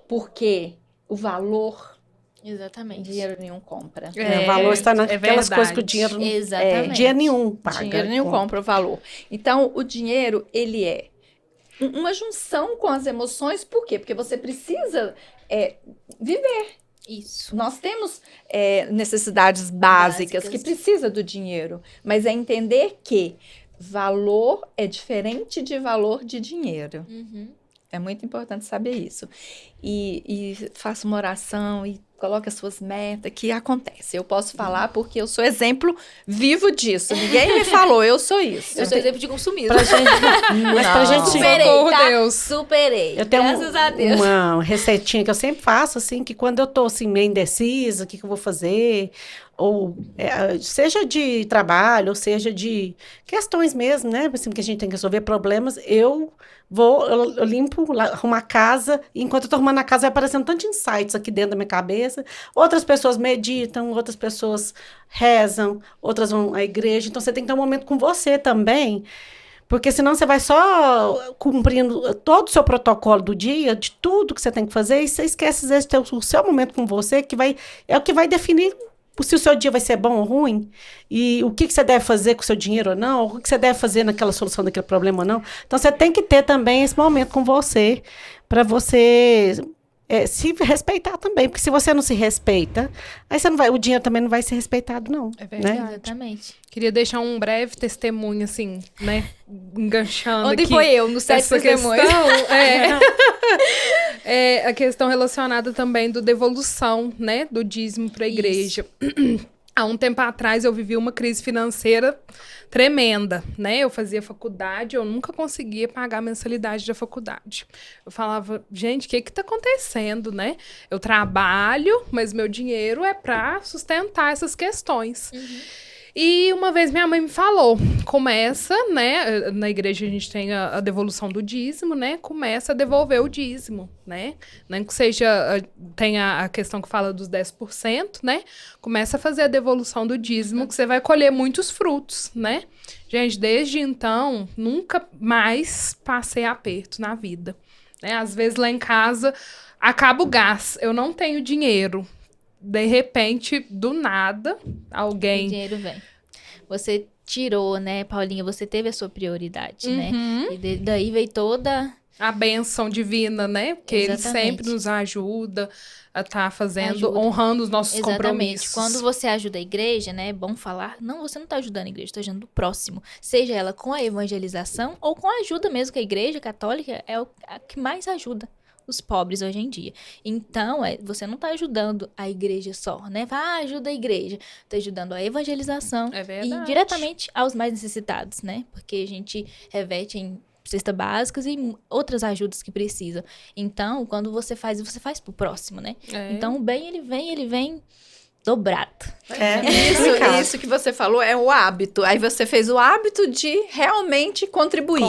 Porque o valor, Exatamente. dinheiro nenhum compra. O valor está naquelas verdade. coisas que o dinheiro não... Exatamente. Dinheiro nenhum paga. Dinheiro nenhum compra o valor. Então, o dinheiro, ele é uma junção com as emoções. Por quê? Porque você precisa viver. Isso. Nós temos necessidades básicas que precisa do dinheiro, mas é entender que valor é diferente de valor de dinheiro. Uhum. É muito importante saber isso. E faça uma oração e coloque as suas metas, que acontece. Eu posso falar porque eu sou exemplo vivo disso. Ninguém me falou, eu sou isso. Eu sou exemplo de consumismo. Pra gente... Mas pra gente... Superei, Socorro, tá? Deus. Superei. Eu tenho Graças a Deus. uma receitinha que eu sempre faço, assim, que quando eu tô, assim, meio indecisa, o que eu vou fazer, ou seja de trabalho, ou seja de questões mesmo, né, assim, que a gente tem que resolver problemas, eu limpo, arrumo a casa, e enquanto eu tô arrumando a casa, vai aparecendo tantos insights aqui dentro da minha cabeça, mesa. Outras pessoas meditam, outras pessoas rezam, outras vão à igreja. Então, você tem que ter um momento com você também, porque senão você vai só cumprindo todo o seu protocolo do dia, de tudo que você tem que fazer, e você esquece, às vezes, de ter o seu momento com você, que é o que vai definir se o seu dia vai ser bom ou ruim, e o que você deve fazer com o seu dinheiro ou não, o que você deve fazer naquela solução daquele problema ou não. Então, você tem que ter também esse momento com você, para você se respeitar também, porque se você não se respeita, aí você não vai, o dinheiro também não vai ser respeitado, não. É verdade. Né? Exatamente. Queria deixar um breve testemunho, assim, né? Enganchando Onde aqui. foi eu? No sete Essa testemunhos. É a questão relacionada também do devolução, né? Do dízimo para a igreja. Há um tempo atrás eu vivi uma crise financeira tremenda, né? Eu fazia faculdade, eu nunca conseguia pagar a mensalidade da faculdade. Eu falava, gente, o que tá acontecendo, né? Eu trabalho, mas meu dinheiro é para sustentar essas questões. E uma vez minha mãe me falou, começa, né, na igreja a gente tem a devolução do dízimo, né, começa a devolver o dízimo, né, nem que seja, tem a questão que fala dos 10%, né, começa a fazer a devolução do dízimo, que você vai colher muitos frutos, né. Gente, desde então, nunca mais passei aperto na vida, né, às vezes lá em casa acaba o gás, eu não tenho dinheiro. De repente, do nada, alguém... O dinheiro vem. Você tirou, né, Paulinha? Você teve a sua prioridade, né? E daí veio toda... A bênção divina, né? Porque ele Exatamente. sempre nos ajuda a estar fazendo, honrando os nossos compromissos. Quando você ajuda a igreja, né, é bom falar, não, você não está ajudando a igreja, está ajudando o próximo. Seja ela com a evangelização ou com a ajuda mesmo, que a igreja católica é a que mais ajuda os pobres hoje em dia. Então, você não está ajudando a igreja só, né? Ajuda a igreja. Está ajudando a evangelização É verdade. e diretamente aos mais necessitados, né? Porque a gente reverte em cestas básicas e outras ajudas que precisam. Então, quando você faz pro próximo, né? Então, o bem, ele vem dobrado. Isso que você falou é o hábito. Aí você fez o hábito de realmente contribuir.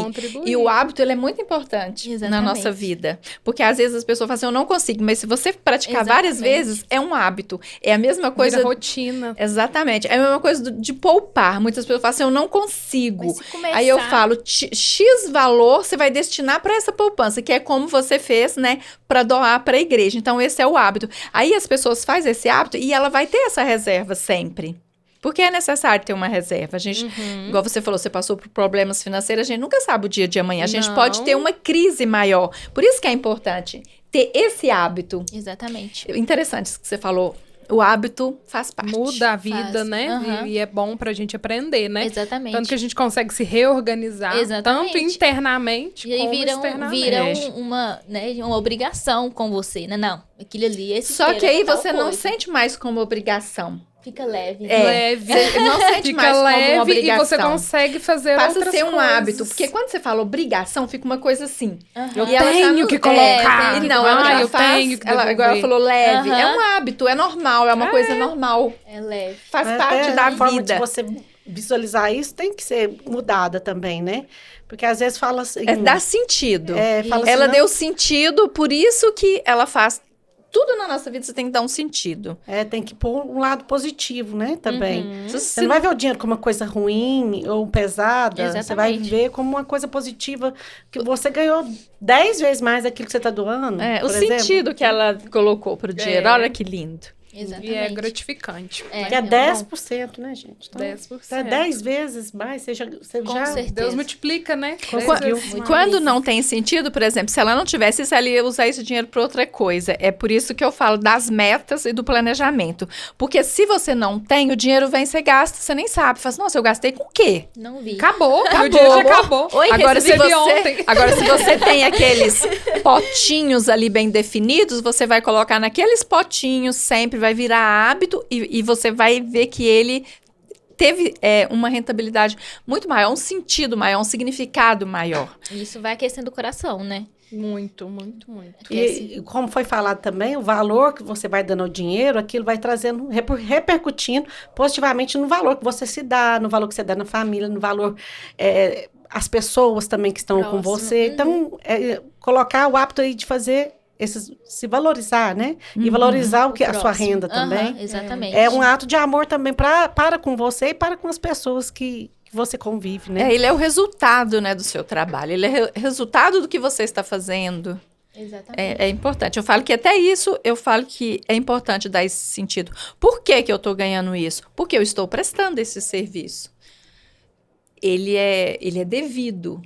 E o hábito, ele é muito importante na nossa vida. Porque às vezes as pessoas falam assim, eu não consigo. Mas se você praticar várias vezes, é um hábito. É a mesma coisa... Vira rotina. Exatamente. É a mesma coisa de poupar. Muitas pessoas falam assim, eu não consigo. Mas se começar... Aí eu falo, X valor você vai destinar para essa poupança, que é como você fez, né? Para doar para a igreja. Então, esse é o hábito. Aí as pessoas fazem esse hábito e ela vai ter essa reserva sempre. Porque é necessário ter uma reserva. A gente, igual você falou, você passou por problemas financeiros, a gente nunca sabe o dia de amanhã. A gente pode ter uma crise maior. Por isso que é importante ter esse hábito. Exatamente. Interessante isso que você falou. O hábito faz parte. Muda a vida, né? E é bom pra gente aprender, né? Exatamente. Tanto que a gente consegue se reorganizar, tanto internamente e aí como externamente. Vira uma obrigação com você, né? Não, aquilo ali, esse Só que aí você não coisa. sente mais como obrigação. Fica leve. Leve. Você não sente Fica mais como uma leve obrigação. e você consegue fazer Passa outras a ser um coisas. hábito. Porque quando você fala obrigação, fica uma coisa assim. Eu E ela já tenho não- que colocar. E não, ela já eu faz. tenho que Ela, agora ela devolver. falou leve. É um hábito, é normal, é uma coisa normal. É leve. Faz Mas parte até da a forma vida. de você visualizar isso tem que ser mudada também, né? Porque às vezes fala assim... Dá sentido. Fala assim, Ela não, deu sentido, por isso que ela faz. Tudo na nossa vida você tem que dar um sentido. tem que pôr um lado positivo, né? Também. Se Você não vai ver o dinheiro como uma coisa ruim ou pesada. Você vai Exatamente. ver como uma coisa positiva. Que você ganhou 10 vezes mais daquilo que você está doando. o por exemplo. sentido que ela colocou pro dinheiro. Olha que lindo. Exatamente. E é gratificante. Que é 10%, né, gente? Então, 10%. é 10 vezes mais, você já certeza. Deus multiplica, né? conseguiu. Quando não tem sentido, por exemplo, se ela não tivesse isso, ela ia usar esse dinheiro para outra coisa. É por isso que eu falo das metas e do planejamento. Porque se você não tem, o dinheiro vem, você gasta, você nem sabe. Fala assim, nossa, eu gastei com o quê? Não vi. Acabou. Meu dia já acabou. Oi, Agora se, recebi você, ontem. agora, se você tem aqueles potinhos ali bem definidos, você vai colocar naqueles potinhos, sempre vai virar hábito e você vai ver que ele teve uma rentabilidade muito maior, um sentido maior, um significado maior. Isso vai aquecendo o coração, né? Muito, muito, muito. E como foi falado também, o valor que você vai dando ao dinheiro, aquilo vai trazendo, repercutindo positivamente no valor que você se dá, no valor que você dá na família, no valor... as pessoas também que estão com você. Então, colocar o hábito aí de fazer se valorizar, né? E valorizar a sua próximo. renda também. Exatamente. É um ato de amor também para com você e para com as pessoas que você convive, né? Ele é o resultado, né, do seu trabalho. Ele é resultado do que você está fazendo. Exatamente. É importante. Eu falo que até isso, eu falo que é importante dar esse sentido. Por que que eu estou ganhando isso? Porque eu estou prestando esse serviço. Ele é devido.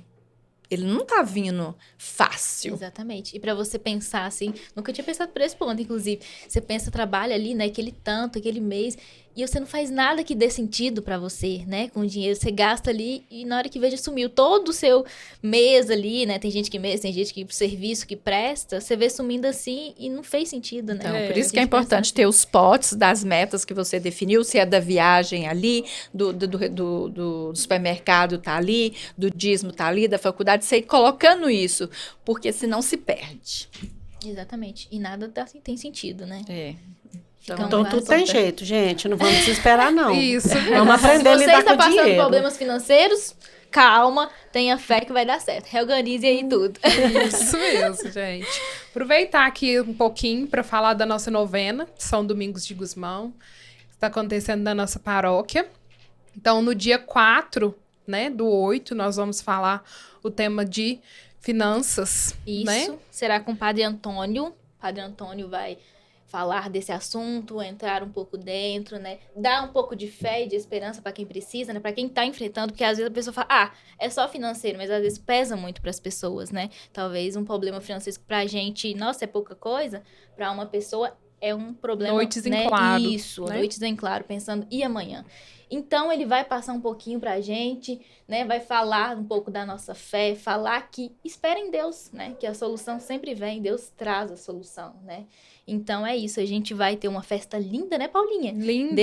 Ele não tá vindo fácil. Exatamente. E pra você pensar assim, nunca tinha pensado por esse ponto, inclusive. Você pensa, trabalha ali, né, aquele tanto, aquele mês, e você não faz nada que dê sentido pra você, né, com o dinheiro. Você gasta ali e na hora que veja sumiu todo o seu mês ali, né, tem gente que mês, tem gente que serviço que presta, você vê sumindo assim e não fez sentido, né. Então, por A isso que é gente pensa importante ter os potes das metas que você definiu, se é da viagem ali, do supermercado tá ali, do dízimo tá ali, da faculdade, você ir colocando isso, porque senão se perde. Exatamente. E nada tem sentido, né. É. Então tudo tem jeito, gente. Não vamos desesperar, não. Isso. Vamos aprender a Se você lidar está com o passando por dinheiro. problemas financeiros, calma, tenha fé que vai dar certo. Reorganize aí tudo. Isso mesmo, gente. Aproveitar aqui um pouquinho para falar da nossa novena, São Domingos de Gusmão, que está acontecendo na nossa paróquia. Então, no dia 4, né, do 8, nós vamos falar o tema de finanças, Isso né? será com o Padre Antônio. O Padre Antônio vai falar desse assunto, entrar um pouco dentro, né? Dar um pouco de fé e de esperança para quem precisa, né? Para quem tá enfrentando, porque às vezes a pessoa fala, é só financeiro, mas às vezes pesa muito para as pessoas, né? Talvez um problema financeiro que pra gente, nossa, é pouca coisa, para uma pessoa é um problema, Noites em né? claro, Isso, né? noites em claro, pensando, e amanhã? Então, ele vai passar um pouquinho pra gente, né? Vai falar um pouco da nossa fé, falar que espera em Deus, né? Que a solução sempre vem, Deus traz a solução, né? Então, é isso. A gente vai ter uma festa linda, né, Paulinha? Linda.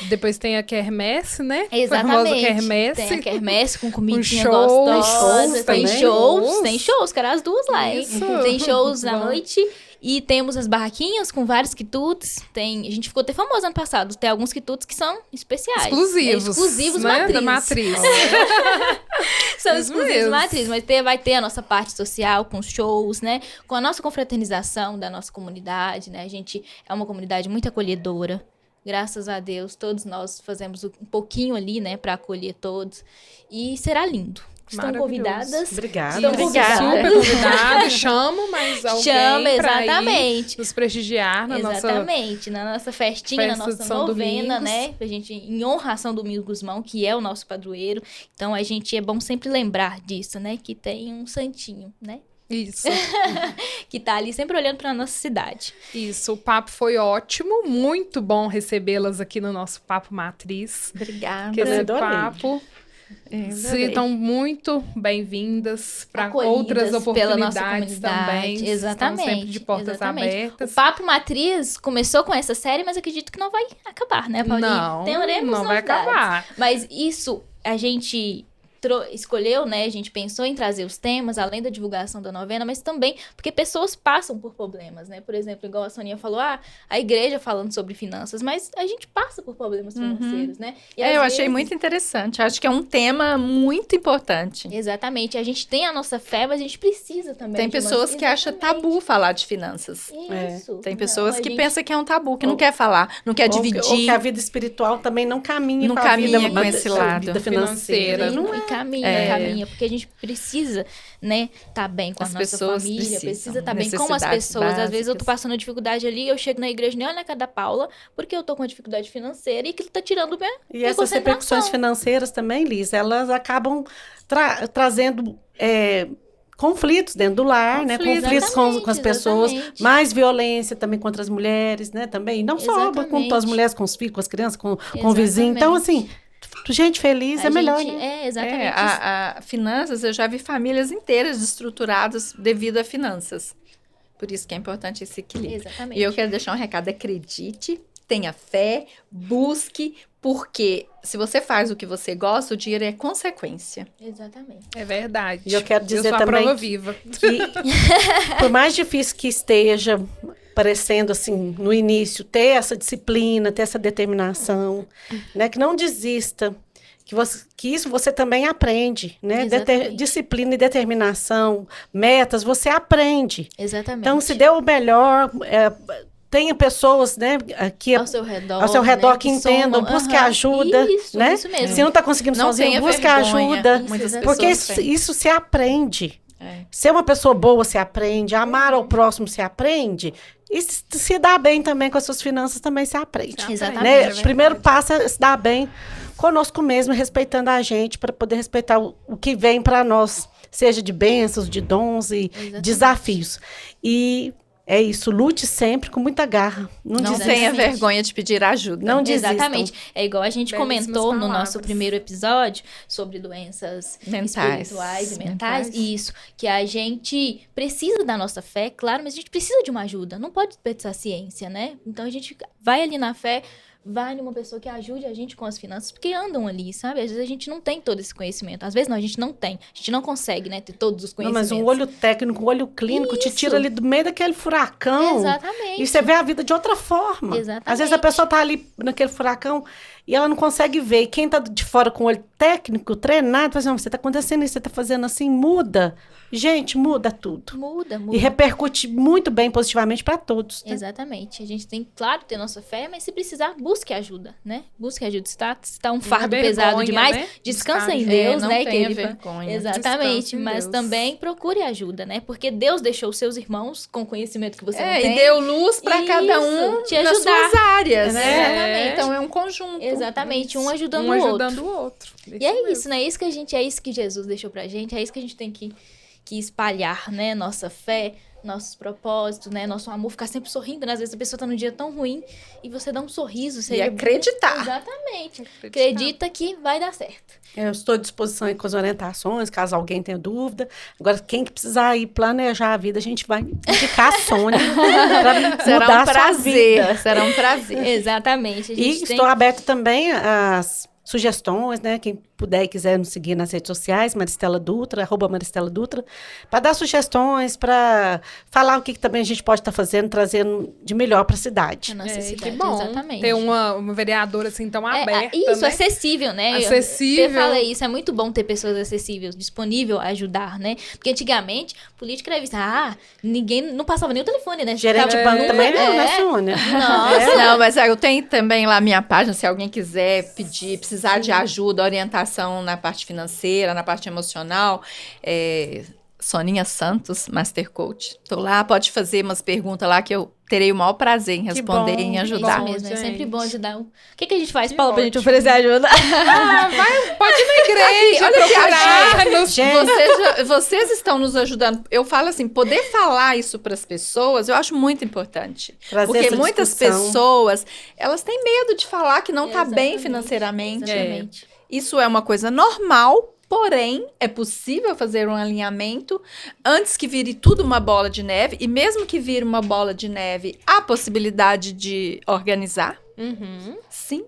Depois, tem a quermesse, né? exatamente. A famosa quermesse. Tem a quermesse com comidinha shows, gostosa. Tem também. shows, quero as duas lá, hein? Isso. Tem shows à Bom. noite. E temos as barraquinhas com vários quitutes. A gente ficou até famoso ano passado. Tem alguns quitutes que são especiais. Exclusivos. Exclusivos né? matriz. Da matriz. São Isso exclusivos mesmo. matriz. Mas vai ter a nossa parte social com shows, né? Com a nossa confraternização da nossa comunidade, né? A gente é uma comunidade muito acolhedora. Graças a Deus, todos nós fazemos um pouquinho ali, né? Para acolher todos. E será lindo. Estão Maravilhoso. convidadas. Obrigada. Estão Obrigada. Super convidado. Chamo mais alguém Chama, pra ir exatamente. nos prestigiar na nossa... Exatamente, na nossa festinha, festa na de nossa São novena, Domingos. né? A gente, em honra a São Domingos Gusmão, que é o nosso padroeiro. Então, a gente é bom sempre lembrar disso, né? Que tem um santinho, né? Isso, Que tá ali sempre olhando pra nossa cidade. isso. O papo foi ótimo. Muito bom recebê-las aqui no nosso Papo Matriz. Obrigada. Que esse adorei. papo... Estão muito bem-vindas para Acolhidas outras pela nossa oportunidades comunidade. também. Exatamente. Estão sempre de portas exatamente. abertas. O Papo Matriz começou com essa série, mas acredito que não vai acabar, né, Paulinha? Não, Teremos não vai novidades. acabar. Mas isso a gente escolheu, né? A gente pensou em trazer os temas, além da divulgação da novena, mas também porque pessoas passam por problemas, né? Por exemplo, igual a Soninha falou, a igreja falando sobre finanças, mas a gente passa por problemas financeiros, né? E às Eu achei vezes- muito interessante. Acho que é um tema muito importante. Exatamente. A gente tem a nossa fé, mas a gente precisa também. Tem de uma- pessoas que acham Exatamente. tabu falar de finanças. Isso. Tem Não, pessoas a que gente- pensam que é um tabu, que não quer falar, não quer Ou dividir. que a vida espiritual também não caminha Não com a caminha vida, com esse lado. vida financeira. Financeira. Não E caminha, caminha, porque a gente precisa, né, tá bem com a As nossa pessoas família, precisam, precisa estar bem com as necessidades pessoas. Às vezes eu tô básicas. passando dificuldade ali, eu chego na igreja, nem olho na cara da Paula, porque eu tô com uma dificuldade financeira e aquilo tá tirando minha E essas concentração. repercussões financeiras também, Liz, elas acabam trazendo conflitos dentro do lar, né? Conflitos com as pessoas, exatamente. mais violência também contra as mulheres, né? Também, não só com as mulheres, com os filhos, com as crianças, com o vizinho. Então, assim, gente feliz é melhor, né? Exatamente. A finanças, eu já vi famílias inteiras destruturadas devido a finanças. Por isso que é importante esse equilíbrio. Exatamente. E eu quero deixar um recado: acredite, tenha fé, busque, porque se você faz o que você gosta, o dinheiro é consequência. Exatamente. É verdade. E eu quero dizer sou a também prova viva. que, por mais difícil que esteja parecendo assim, no início, ter essa disciplina, ter essa determinação, né? Que não desista, que isso você também aprende, né? Exatamente. Disciplina e determinação, metas, você aprende. Exatamente. Então, se dê o melhor, tenha pessoas, né, que ao seu redor, né, que entendam, somam. busque Aham. ajuda, né? Isso mesmo. Se não está conseguindo Não sozinho, tenha busque vergonha. ajuda, Muitas Isso, porque pessoas têm. isso se aprende. É. Ser uma pessoa boa se aprende, amar ao próximo se aprende, e se dar bem também com as suas finanças também se aprende. Exatamente. Né? É O primeiro passo é se dar bem conosco mesmo, respeitando a gente, para poder respeitar o que vem para nós, seja de bênçãos, de dons e Exatamente. desafios. E é isso, lute sempre com muita garra. Não Não desista. tenha vergonha de pedir ajuda. Não desistam. Exatamente. É igual a gente Belíssimas comentou no palavras. nosso primeiro episódio sobre doenças Mentais. espirituais e mentais. Mentais. Isso. Que a gente precisa da nossa fé, claro, mas a gente precisa de uma ajuda. Não pode desperdiçar ciência, né? Então a gente vai ali na fé, vai numa pessoa que ajude a gente com as finanças, porque andam ali, sabe? Às vezes a gente não tem todo esse conhecimento. Às vezes não, a gente não tem. A gente não consegue, né, ter todos os Não, conhecimentos. mas um olho técnico, um olho clínico te Isso. tira ali do meio daquele furacão. Exatamente. E você vê a vida de outra forma. Exatamente. Às vezes a pessoa tá ali naquele furacão e ela não consegue ver. E quem tá de fora com o olho técnico, treinado, fala assim, não, você tá acontecendo isso, você tá fazendo assim, muda. Gente, muda tudo. Muda. E repercute muito bem, positivamente para todos. Né? Exatamente. A gente tem, claro, ter nossa fé, mas se precisar, busque ajuda, né? Busque ajuda. Se tá um fardo vergonha, pesado demais, né? descansa Buscar em ajuda. Deus, não né? tenha Que vergonha. Exatamente. Descansa em Mas Deus. também procure ajuda, né? Porque Deus deixou os seus irmãos com o conhecimento que você não É, tem. e deu luz para cada um Isso, te nas ajudar. suas áreas. Exatamente. Então é um conjunto. Exatamente. Um ajudando Um o outro. ajudando o outro. E é isso, né? É isso que Jesus deixou pra gente, é isso que a gente tem que espalhar, né? Nossa fé, nossos propósitos, né? Nosso amor, ficar sempre sorrindo, né? Às vezes a pessoa tá num dia tão ruim e você dá um sorriso. E acreditar. Exatamente. Acredita que vai dar certo. Eu estou à disposição aí com as orientações, caso alguém tenha dúvida. Agora, quem que precisar ir planejar a vida, a gente vai indicar a Sônia para Será mudar um a sua prazer. vida. Será um prazer. Exatamente. A E gente tem... estou aberto também às sugestões, né? Quem puder e quiser nos seguir nas redes sociais, Maristela Dutra, @Maristela Dutra, para dar sugestões, para falar o que também a gente pode estar fazendo, trazendo de melhor para a cidade. a nossa Que cidade, bom exatamente. ter uma vereadora assim tão aberta, isso, né? acessível, né? Acessível. Eu falei isso, é muito bom ter pessoas acessíveis, disponível a ajudar, né? Porque antigamente, política era vista, ninguém, não passava nem o telefone, né? Gerente de banco também não, né, Sônia? Nossa, Não, mas eu tenho também lá a minha página, se alguém quiser pedir, precisar de ajuda, orientação na parte financeira, na parte emocional, Soninha Santos, Master Coach. Tô lá, pode fazer umas perguntas lá que eu terei o maior prazer em responder bom, e em que ajudar. isso mesmo, é sempre gente. bom ajudar. O que a gente faz, Que Paula, pra gente ótimo. oferecer ajuda? Pode ir na igreja, olha aqui, procurar-nos. Gente, Vocês estão nos ajudando. Eu falo assim, poder falar isso para as pessoas, eu acho muito importante. trazer Porque essa muitas discussão. pessoas, elas têm medo de falar que não tá bem Exatamente, financeiramente. Exatamente. Isso é uma coisa normal, porém, é possível fazer um alinhamento antes que vire tudo uma bola de neve. E mesmo que vire uma bola de neve, há possibilidade de organizar? Uhum. Sim.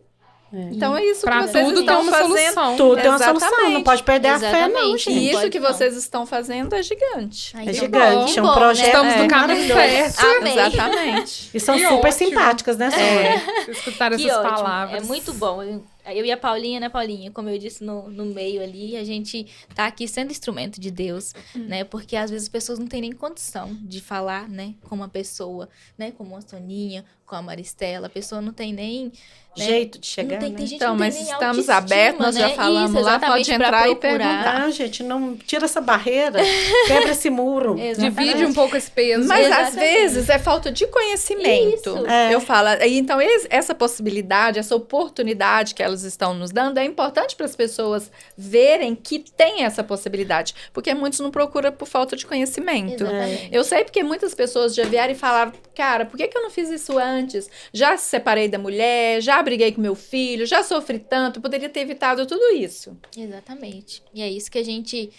Então é isso Pra que vocês tudo tem estão uma fazendo. solução. Tudo tem uma Exatamente. solução, não pode perder a fé, não, Exatamente. gente. E isso pode que não. vocês estão fazendo é gigante. Ai, É que gigante, bom, é um né? projeto Estamos no caminho maravilhoso. certo. Amém. Exatamente. E são Que super ótimo. simpáticas, né, Sônia? Escutar Que essas ótimo, palavras. é muito bom. Eu e a Paulinha, né, Paulinha? Como eu disse no meio ali, a gente tá aqui sendo instrumento de Deus, né? Porque às vezes as pessoas não têm nem condição de falar, né? Com uma pessoa, né? Como a Soninha, com a Maristela. A pessoa não tem nem... né, Jeito de chegar, não tem, né? tem gente Então, que não mas tem nem estamos autoestima, abertos, nós já né? falamos Isso, lá, exatamente, pode pra entrar e procurar. perguntar. Não, gente, não tira essa barreira, quebra esse muro. Divide um pouco esse peso. Mas às Exatamente. vezes é falta de conhecimento. Isso. É. Eu falo, então essa possibilidade, essa oportunidade que elas estão nos dando é importante para as pessoas verem que tem essa possibilidade, porque muitos não procuram por falta de conhecimento. Exatamente. Eu sei porque muitas pessoas já vieram e falaram, cara, por que eu não fiz isso antes? Já se separei da mulher, já briguei com meu filho, já sofri tanto, poderia ter evitado tudo isso. Exatamente. E é isso que a gente,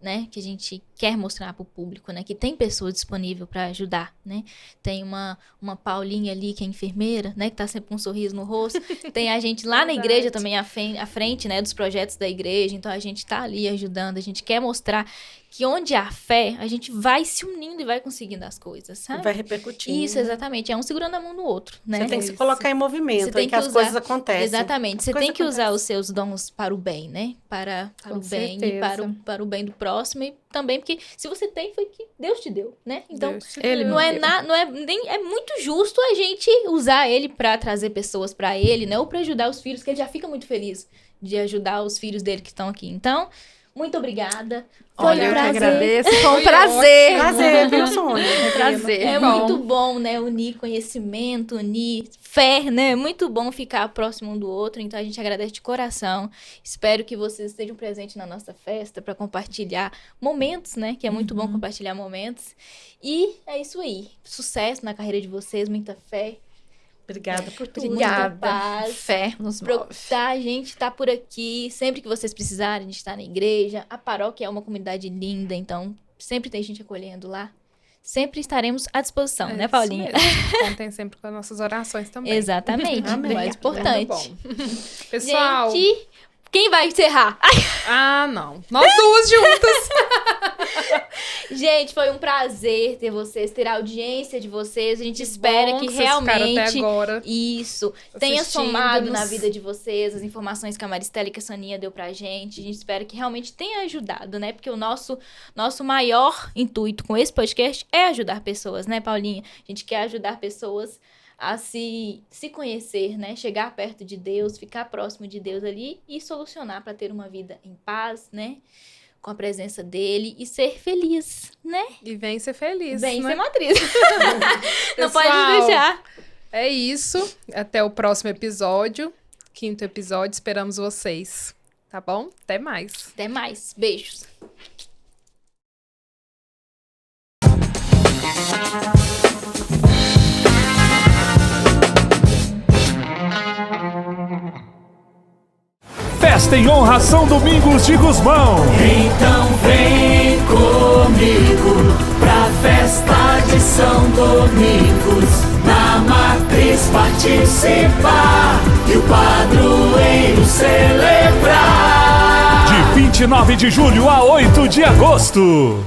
né, que a gente quer mostrar para o público, né, que tem pessoa disponível para ajudar, né? Tem uma Paulinha ali que é enfermeira, né, que tá sempre com um sorriso no rosto. Tem a gente lá na igreja também à frente, né, dos projetos da igreja. Então a gente tá ali ajudando, a gente quer mostrar que onde há fé, a gente vai se unindo e vai conseguindo as coisas, sabe? Vai repercutindo. Isso, exatamente. É um segurando a mão do outro, né? Você tem que se colocar em movimento, Você tem que que as usar- coisas acontecem. Exatamente. Você Coisa tem que usar acontece. os seus dons para o bem, né? Para Com o bem e certeza. para o bem do próximo. E também porque se você tem, foi que Deus te deu, né? Então, Deus te ele deu. não é nem é muito justo a gente usar ele para trazer pessoas para ele, né? Ou para ajudar os filhos, que ele já fica muito feliz de ajudar os filhos dele que estão aqui. Então, muito obrigada. Foi Olha, um eu que prazer. agradeço. Foi um Foi prazer. Prazer, viu, Sônia? Prazer. É Bom. muito bom, né? Unir conhecimento, unir fé, né? É muito bom ficar próximo um do outro. Então a gente agradece de coração. Espero que vocês estejam presentes na nossa festa para compartilhar momentos, né? Que é muito bom compartilhar momentos. E é isso aí. Sucesso na carreira de vocês, muita fé. Obrigada por tudo. Muita Obrigada. paz. Fé nos move. A gente tá por aqui. Sempre que vocês precisarem, a gente tá na igreja. A paróquia é uma comunidade linda, então sempre tem gente acolhendo lá. Sempre estaremos à disposição, né, isso Paulinha? mesmo. Contem sempre com as nossas orações também. Exatamente. Amém. Mais Muito importante. bom. Pessoal, Gente, quem vai encerrar? não. Nós duas juntas. Gente, foi um prazer ter vocês, ter a audiência de vocês. A gente espera bom que vocês ficaram até realmente agora isso tenha somado assistindo-nos. na vida de vocês, as informações que a Maristela e que a Soninha deu pra gente. A gente espera que realmente tenha ajudado, né? Porque o nosso maior intuito com esse podcast é ajudar pessoas, né, Paulinha? A gente quer ajudar pessoas a se conhecer, né? Chegar perto de Deus, ficar próximo de Deus ali e solucionar para ter uma vida em paz, né? Com a presença dele e ser feliz, né? E vem ser feliz, Bem, né? ser matriz. Não pode Pessoal, deixar. É isso. Até o próximo episódio. 5º episódio. Esperamos vocês. Tá bom? Até mais. Até mais. Beijos. Festa em honra São Domingos de Gusmão. Então vem comigo pra festa de São Domingos, na matriz participar e o padroeiro celebrar. De 29 de julho a 8 de agosto.